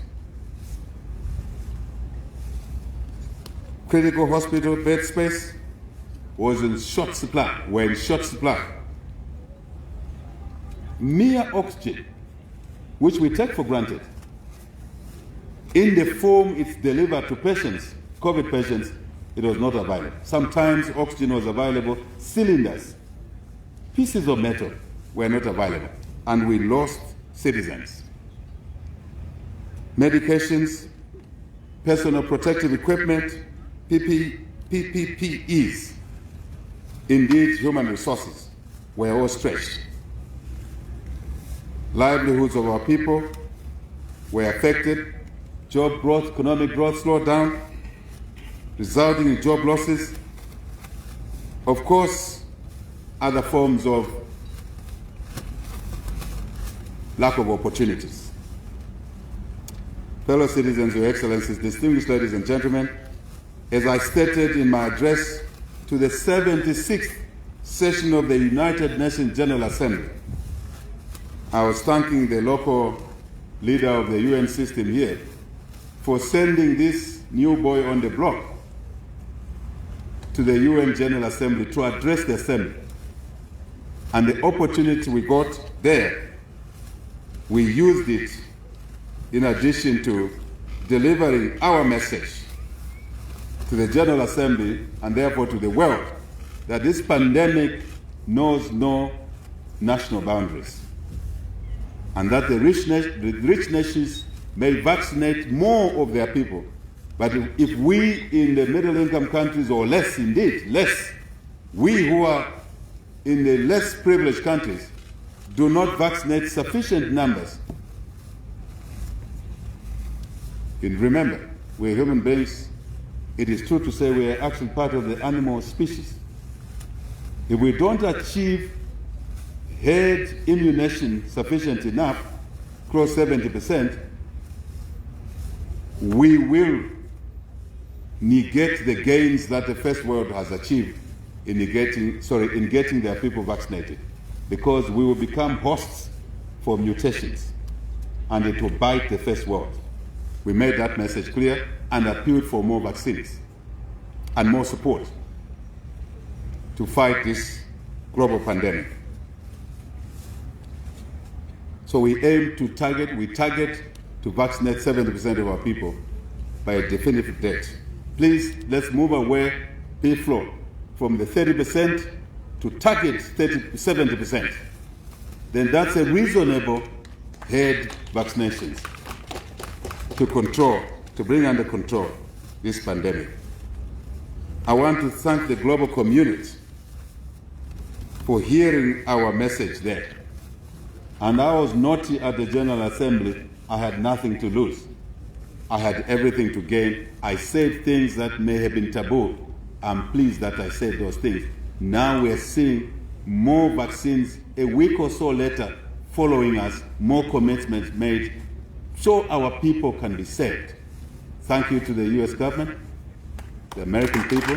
Critical hospital bed space was in short supply, were in short supply. Mere oxygen, which we take for granted, in the form it's delivered to patients, COVID patients, it was not available. Sometimes oxygen was available, cylinders, pieces of metal were not available, and we lost citizens. Medications, personal protective equipment, PPPs, indeed human resources, were all stretched. Livelihoods of our people were affected. Job growth, economic growth slowed down, resulting in job losses. Of course, other forms of lack of opportunities. Fellow citizens, Your Excellencies, distinguished ladies and gentlemen, as I stated in my address to the 76th session of the United Nations General Assembly, I was thanking the local leader of the UN system here for sending this new boy on the block to the UN General Assembly to address the Assembly. And the opportunity we got there, we used it in addition to delivering our message to the General Assembly and therefore to the world that this pandemic knows no national boundaries, and that the rich nations may vaccinate more of their people. But if we in the middle income countries, or less indeed, less, we who are in the less privileged countries do not vaccinate sufficient numbers. And remember, we're human beings. It is true to say we are actually part of the animal species. If we don't achieve herd immunization sufficient enough, close 70%, we will negate the gains that the first world has achieved in getting their people vaccinated, because we will become hosts for mutations, and it will bite the first world. We made that message clear and appealed for more vaccines and more support to fight this global pandemic. So we target to vaccinate 70% of our people by a definitive date. Please, let's move away, P-flow, from the 30% to target 70%. Then that's a reasonable herd vaccinations to bring under control this pandemic. I want to thank the global community for hearing our message there. And I was naughty at the General Assembly. I had nothing to lose. I had everything to gain. I said things that may have been taboo. I'm pleased that I said those things. Now we're seeing more vaccines a week or so later following us, more commitments made so our people can be saved. Thank you to the US government, the American people.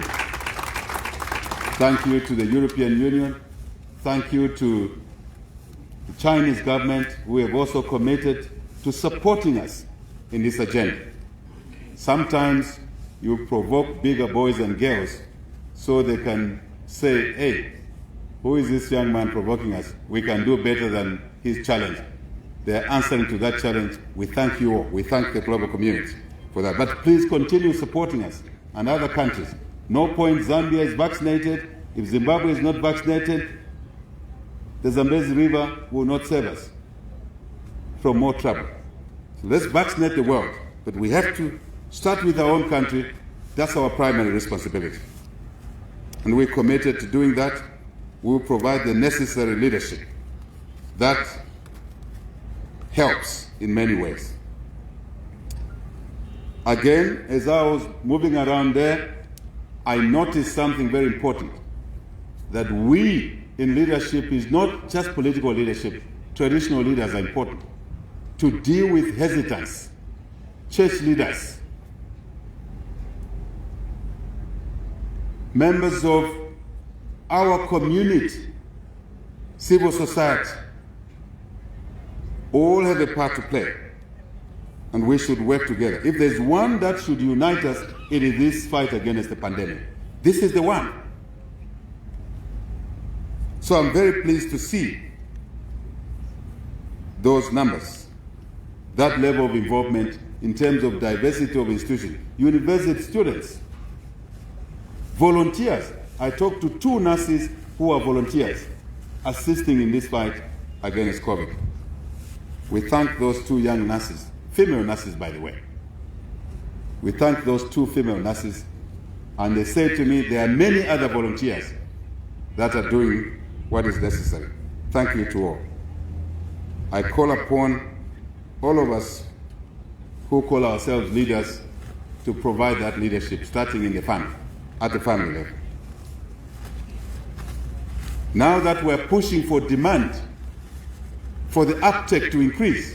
Thank you to the European Union. Thank you to the Chinese government, who have also committed to supporting us in this agenda. Sometimes you provoke bigger boys and girls so they can say, hey, who is this young man provoking us? We can do better than his challenge. They're answering to that challenge. We thank you all. We thank the global community for that. But please continue supporting us and other countries. No point Zambia is vaccinated. If Zimbabwe is not vaccinated, the Zambezi River will not save us from more trouble. So let's vaccinate the world. But we have to start with our own country. That's our primary responsibility. And we're committed to doing that. We will provide the necessary leadership that helps in many ways. Again, as I was moving around there, I noticed something very important, that we in leadership is not just political leadership. Traditional leaders are important. To deal with hesitance, church leaders, members of our community, civil society, all have a part to play. And we should work together. If there's one that should unite us, it is this fight against the pandemic. This is the one. So I'm very pleased to see those numbers, that level of involvement in terms of diversity of institutions, university students, volunteers. I talked to 2 nurses who are volunteers assisting in this fight against COVID. We thank those 2 young nurses, female nurses, by the way. We thank those 2 female nurses, and they say to me there are many other volunteers that are doing what is necessary. Thank you to all. I call upon all of us who call ourselves leaders to provide that leadership, starting in the family, at the family level. Now that we're pushing for demand, for the uptake to increase,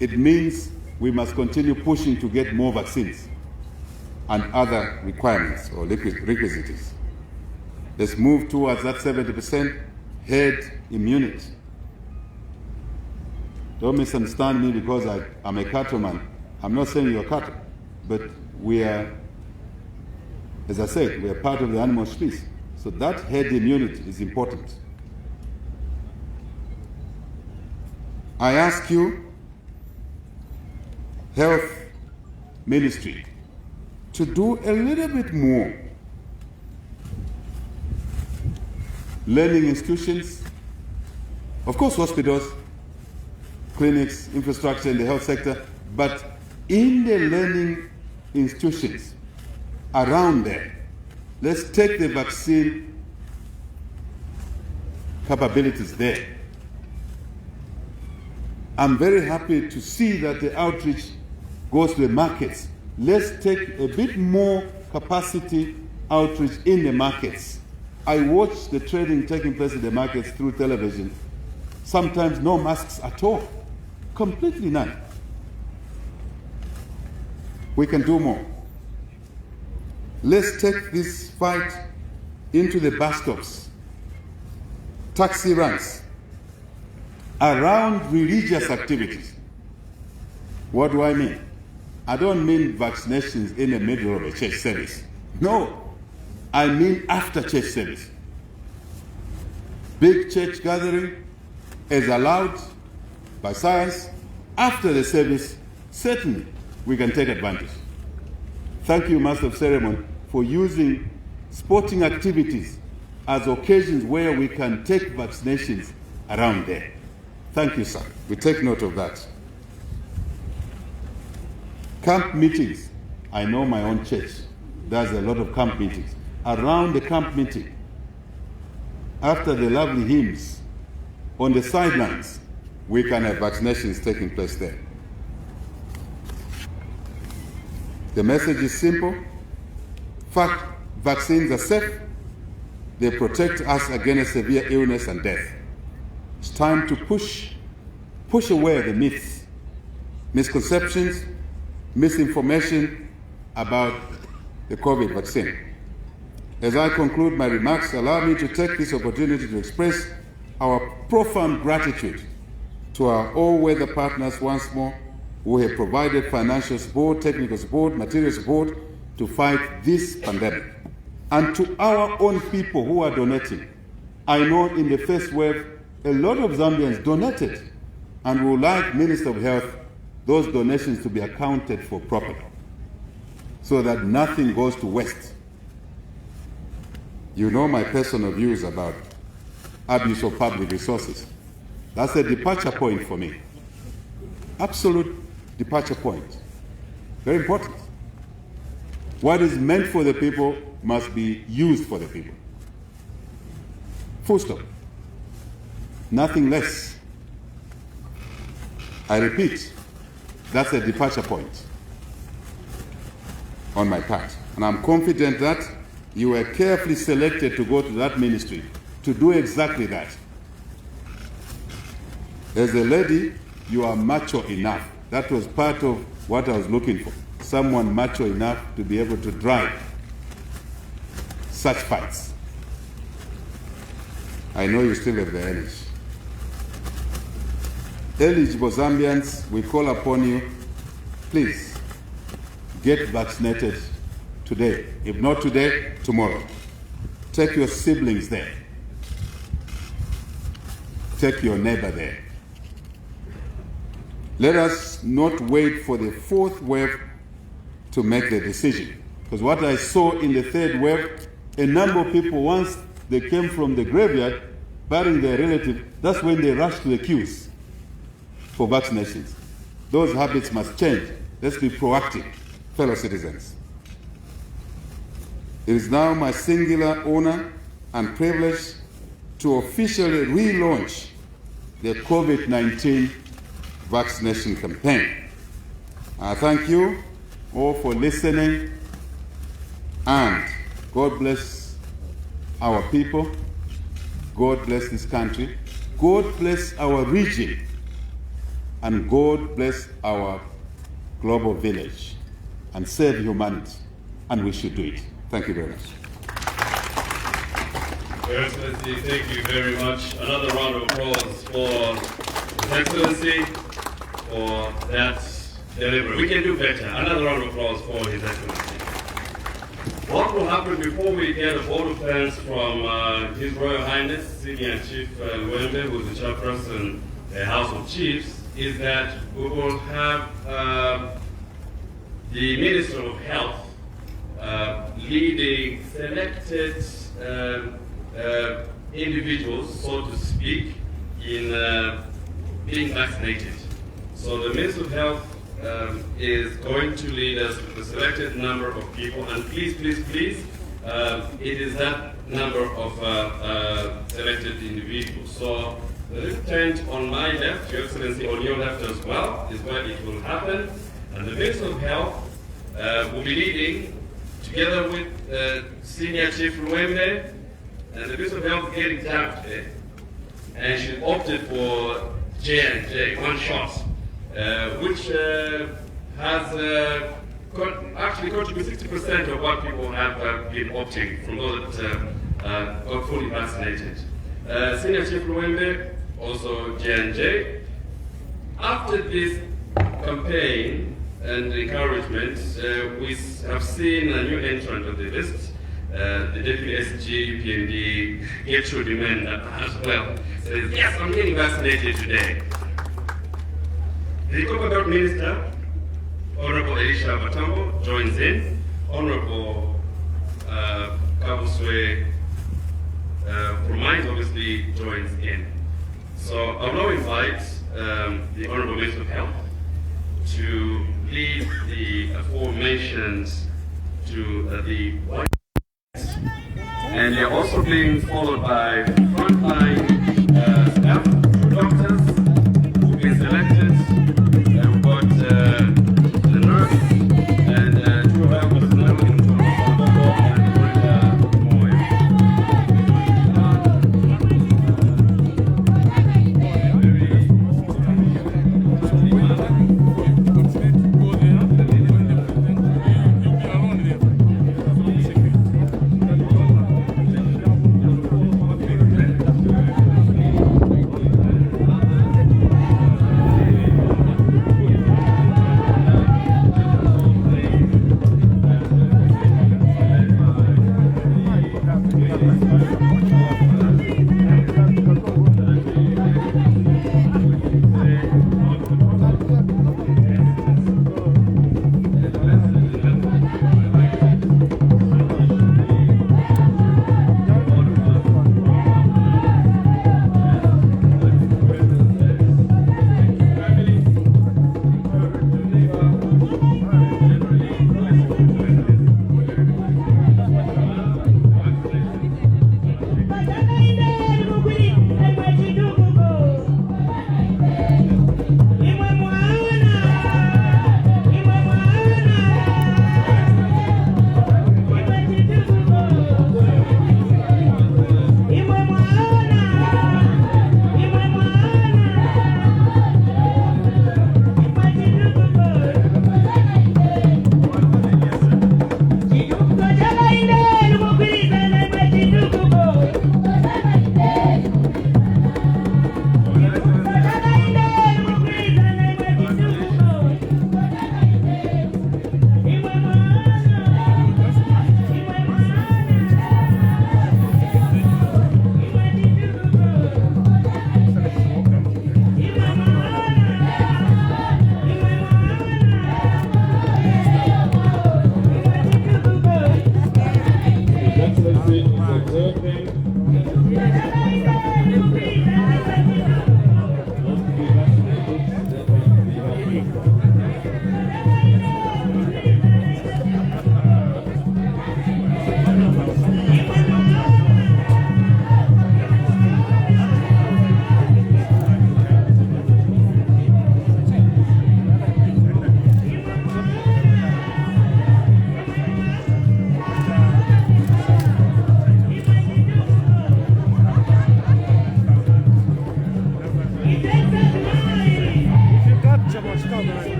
it means we must continue pushing to get more vaccines and other requirements or requisites. Let's move towards that 70% herd immunity. Don't misunderstand me because I'm a cattleman. I'm not saying you're cattle, but we are, as I said, we are part of the animal species. So that herd immunity is important. I ask you, Health Ministry, to do a little bit more. Learning institutions, of course hospitals, clinics, infrastructure in the health sector, but in the learning institutions around there, let's take the vaccine capabilities there. I'm very happy to see that the outreach goes to the markets. Let's take a bit more capacity outreach in the markets. I watch the trading taking place in the markets through television. Sometimes no masks at all. Completely none. We can do more. Let's take this fight into the bus stops, taxi ranks, around religious activities. What do I mean? I don't mean vaccinations in the middle of a church service. No, I mean after church service. Big church gathering is allowed by science. After the service, certainly we can take advantage. Thank you, Master of Ceremony, for using sporting activities as occasions where we can take vaccinations around there. Thank you, sir. We take note of that. Camp meetings. I know my own church does a lot of camp meetings. Around the camp meeting, after the lovely hymns, on the sidelines, we can have vaccinations taking place there. The message is simple. Fact, vaccines are safe. They protect us against severe illness and death. It's time to push away the myths, misconceptions, misinformation about the COVID vaccine. As I conclude my remarks, allow me to take this opportunity to express our profound gratitude to our all-weather partners once more, who have provided financial support, technical support, material support to fight this pandemic. And to our own people who are donating. I know in the first wave, a lot of Zambians donated, and we would like Minister of Health, those donations to be accounted for properly, so that nothing goes to waste. You know my personal views about abuse of public resources. That's a departure point for me. Absolute departure point. Very important. What is meant for the people must be used for the people. Full stop. Nothing less. I repeat, that's a departure point on my part. And I'm confident that you were carefully selected to go to that ministry to do exactly that. As a lady, you are macho enough. That was part of what I was looking for. Someone macho enough to be able to drive such fights. I know you still have the energy. Eligible Zambians, we call upon you, please get vaccinated today. If not today, tomorrow. Take your siblings there. Take your neighbor there. Let us not wait for the fourth wave to make the decision. Because what I saw in the third wave, a number of people, once they came from the graveyard, burying their relative, that's when they rushed to the queues for vaccinations. Those habits must change. Let's be proactive, fellow citizens. It is now my singular honor and privilege to officially relaunch the COVID-19 vaccination campaign. I thank you all for listening, and God bless our people, God bless this country, God bless our region, and God bless our global village, and save humanity, and we should do it. Thank you very much. Your Excellency, thank you very much. Another round of applause for His Excellency for that delivery. We can do better. Another round of applause for His Excellency. What will happen before we get a vote of thanks from His Royal Highness, Senior Chief Luembe, who is the chairperson of the House of Chiefs, is that we will have the Minister of Health leading selected individuals, so to speak, in being vaccinated. So the Minister of Health is going to lead us with a selected number of people, and please, please, please, it is that number of selected individuals. So the little tent on my left, Your Excellency, on your left as well, is where it will happen, and the Minister of Health will be leading, together with Senior Chief Luembe, and the Minister of Health is getting down today, and she opted for J&J, one shot, which has actually contributed 60% of what people have been opting from those that are fully vaccinated. Senior Chief Luembe, also J&J. After this campaign and encouragement, we have seen a new entrant on the list, the Deputy SG PND Gertrude Imenda as well. Says, yes, I'm getting vaccinated today. The Commonwealth Minister, Honorable Elisha Batambo, joins in. Honorable Kabuswe Promite obviously joins in. So I'll now invite the Honorable Minister of Health to plead the aforementioned to the White House. And they're also being followed by frontline staff, doctors who've been selected. We've got the nurse and two health personnel in Toronto and Moy.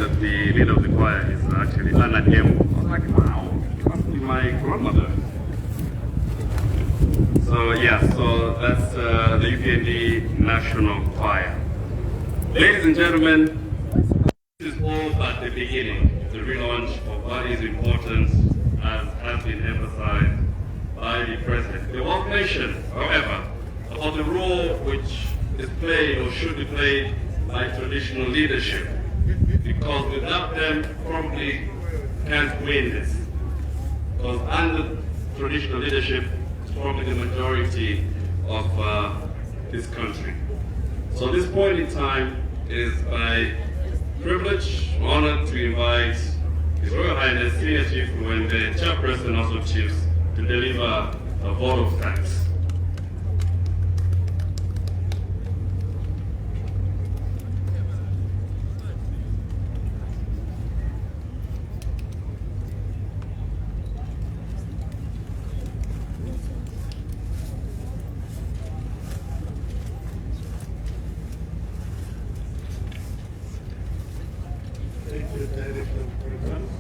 that the leader of the choir is actually Lana Dembo. I was like, wow, it must be my grandmother. So yeah, so that's the UPND National Choir. Ladies and gentlemen, this is all but the beginning, the relaunch of what is important, as has been emphasized by the President. The whole nation, however, about the role which is played or should be played by traditional leadership, because without them, probably can't win this. because under traditional leadership, it's probably the majority of this country. So at this point in time, it is my privilege, honor to invite His Royal Highness Senior Chief Mwende, Chairperson also Chiefs, to deliver a vote of thanks. Thank you, Director of Programs.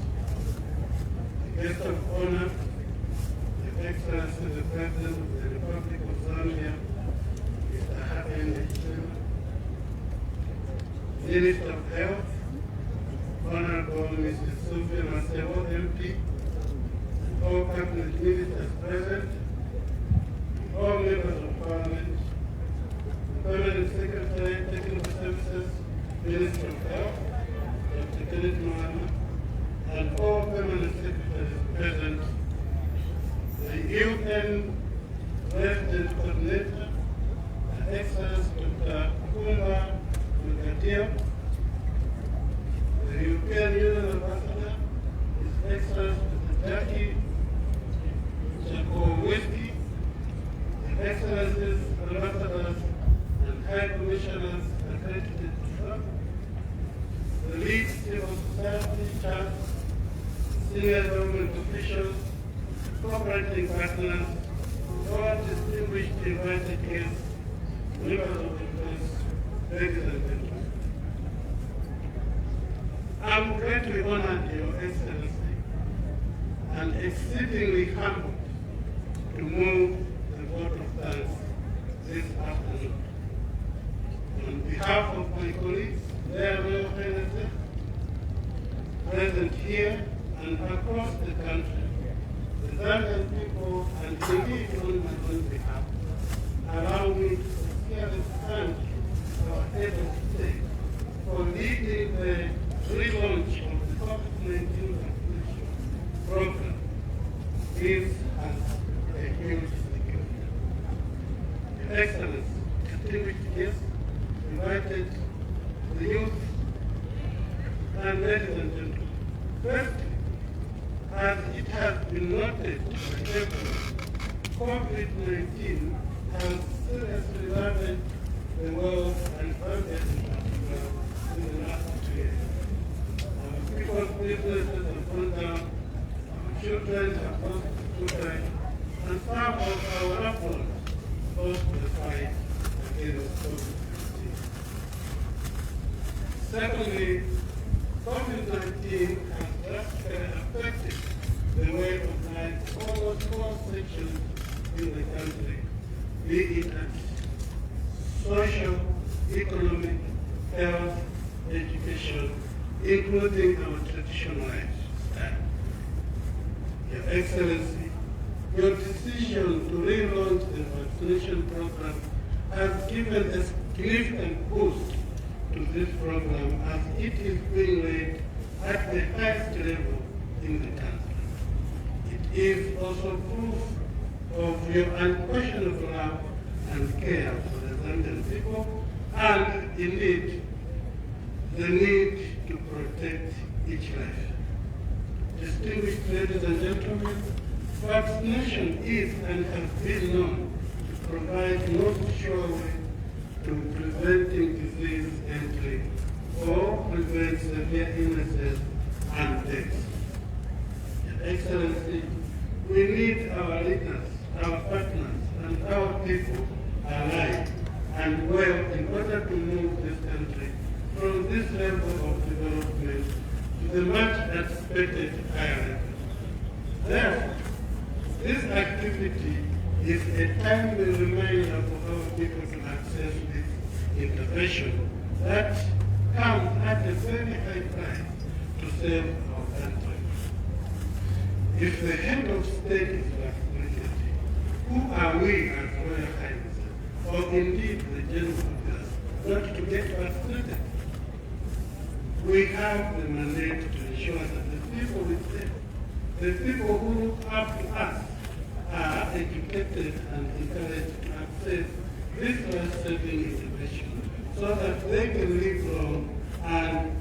The guest of honor, His Excellency the President of the Republic of Zambia, Mr. Hakainde Hichilema, Minister of Health, Honorable Mrs. Sophia Masewo, MP, all cabinet ministers present, all members of Parliament, the Permanent Secretary, Technical Services, Minister of Health, Dr. Kenneth Mahama, and all permanent secretaries present, the UN Resident Coordinator, Her Excellency Dr. Kumba Mugatia, the European Union Ambassador, His Excellency Dr. Jackie Jakowiecki, His Excellencies, Ambassadors, and High Commissioners accredited to serve, the lead civil society, church, senior government officials, cooperating partners, all distinguished invited guests, members of the press, ladies and gentlemen. I'm greatly honored, Your Excellency, and exceedingly humbled to move the vote of thanks this afternoon. On behalf of my colleagues, their Royal Highnesses, present here and across the country, the Zambian people, and indeed on my own behalf, allow me to sincerely thank our head of state for leading the relaunch of the COVID-19 vaccination program. This has a huge significance. Your Excellency, distinguished guests, invited the youth, and ladies and gentlemen, firstly, as it has been noted by everyone, COVID-19 has seriously ravaged the world and Zambia in particular in the last 2 years. Our people's businesses have gone down, our children have lost children, and some of our loved ones lost the fight against COVID-19. Secondly, COVID-19 has drastically affected the way of life of almost all sections in the country, be it at social, economic, health, education, including our traditional lifestyle. Your Excellency, your decision to relaunch the vaccination program has given a significant boost to this program as it is being led at the highest level in the country. It is also proof of your unquestionable love and care for the Zambian people, and indeed the need to protect each life. Distinguished ladies and gentlemen, vaccination is and has been known to provide no sure way to preventing disease entry or prevent severe illnesses and deaths. Your Excellency, we need our leaders, our partners, and our people alive and well in order to move this country from this level of development to the much expected higher level. Therefore, this activity is a timely reminder for our people to access this intervention that comes at a very high price to save our country. If the head of state is vaccinated, who are we as Royal Highnesses, or indeed the general populace, not to get vaccinated? We have the mandate to ensure that the people we serve The people who look up to us are educated and encouraged to access this life-saving information so that they can live long and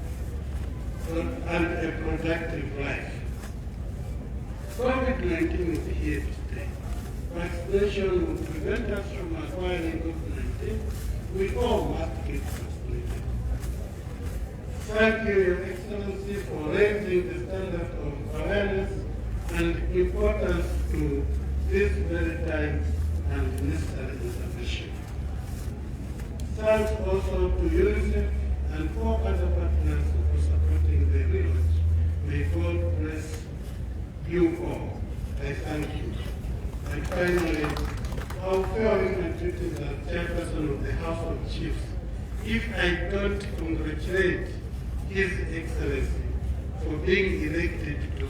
a productive life. COVID-19 is here to stay. Vaccination will prevent us from acquiring COVID-19. We all must get vaccinated. Thank you, Your Excellency, for raising the standard of awareness and importance to this very time and necessary intervention. Thanks also to UNICEF and all other partners for supporting the relaunch. May God bless you all. I thank you. And finally, how fair is my duty as chairperson of the House of Chiefs if I don't congratulate His Excellency for being elected to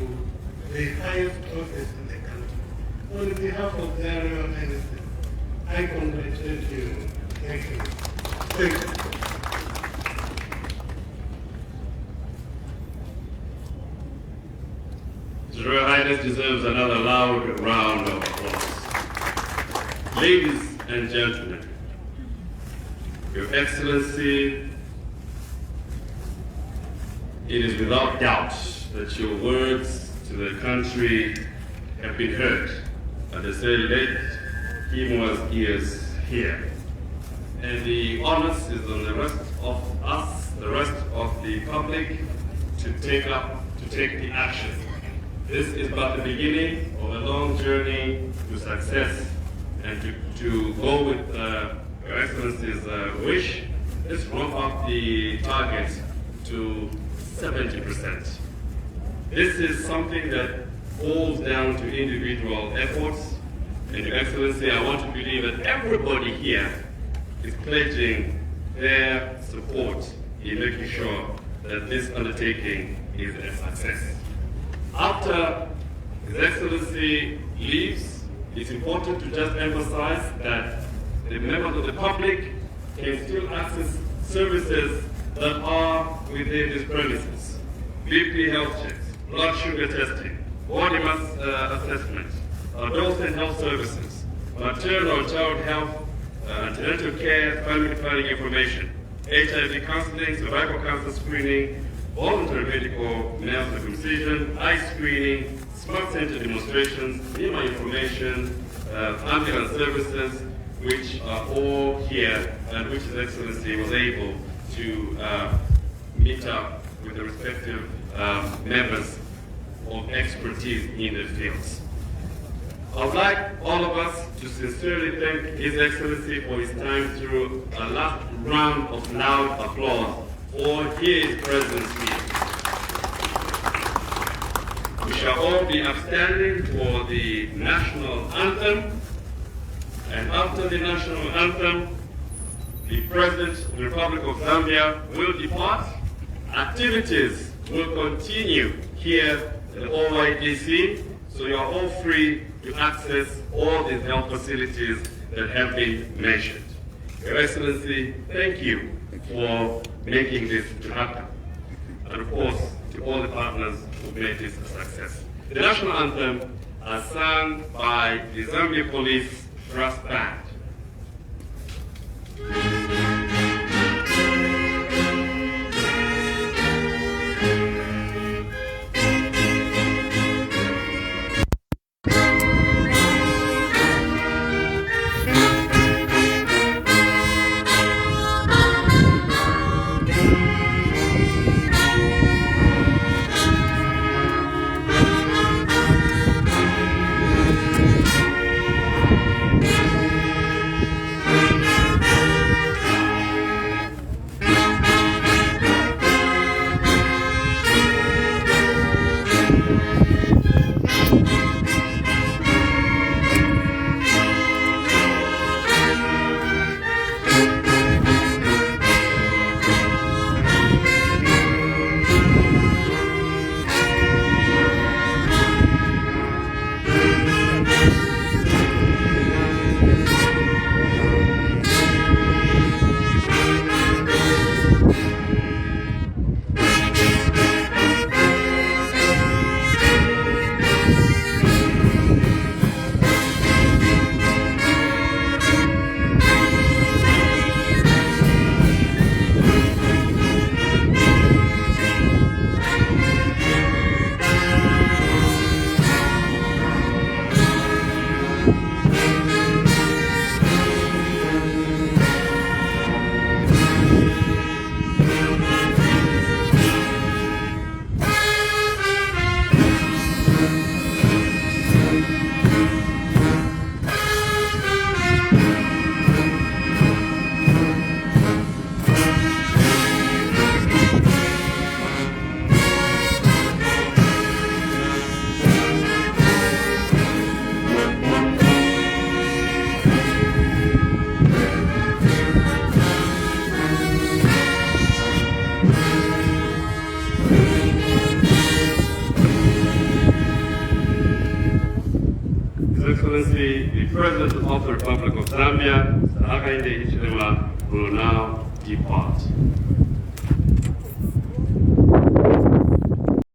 the highest office in the country. On behalf of the Royal Highness, I congratulate you. Thank you. Thank you. His Royal Highness deserves another loud round of applause. Ladies and gentlemen, Your Excellency, it is without doubt that your words to the country have been heard. And they say, let him was ears hear. And the onus is on the rest of us, the rest of the public, to take the action. This is but the beginning of a long journey to success. And to go with Your Excellency's wish, let's ramp up the target to 70%. This is something that falls down to individual efforts. And Your Excellency, I want to believe that everybody here is pledging their support in making sure that this undertaking is a success. After His Excellency leaves, it's important to just emphasize that the members of the public can still access services that are within these premises. BP health checks, blood sugar testing, body mass assessment, adult and health services, maternal and child health, antenatal care, family planning information, HIV counseling, cervical cancer screening, voluntary medical male circumcision, eye screening, smart center demonstrations, NEMA information, ambulance services, which are all here and which His Excellency was able to meet up with the respective members of expertise in the fields. I would like all of us to sincerely thank His Excellency for his time through a last round of loud applause for his presence here. We shall all be upstanding for the national anthem, and after the national anthem, the President of the Republic of Zambia will depart. Activities will continue here at the OYDC, so you are all free to access all these health facilities that have been mentioned. Your Excellency, thank you for making this to happen. And of course, to all the partners who made this a success. The national anthem is sung by the Zambia Police Brass Band. Excellency, the President of the Republic of Zambia, Hakainde Hichilema, will now depart.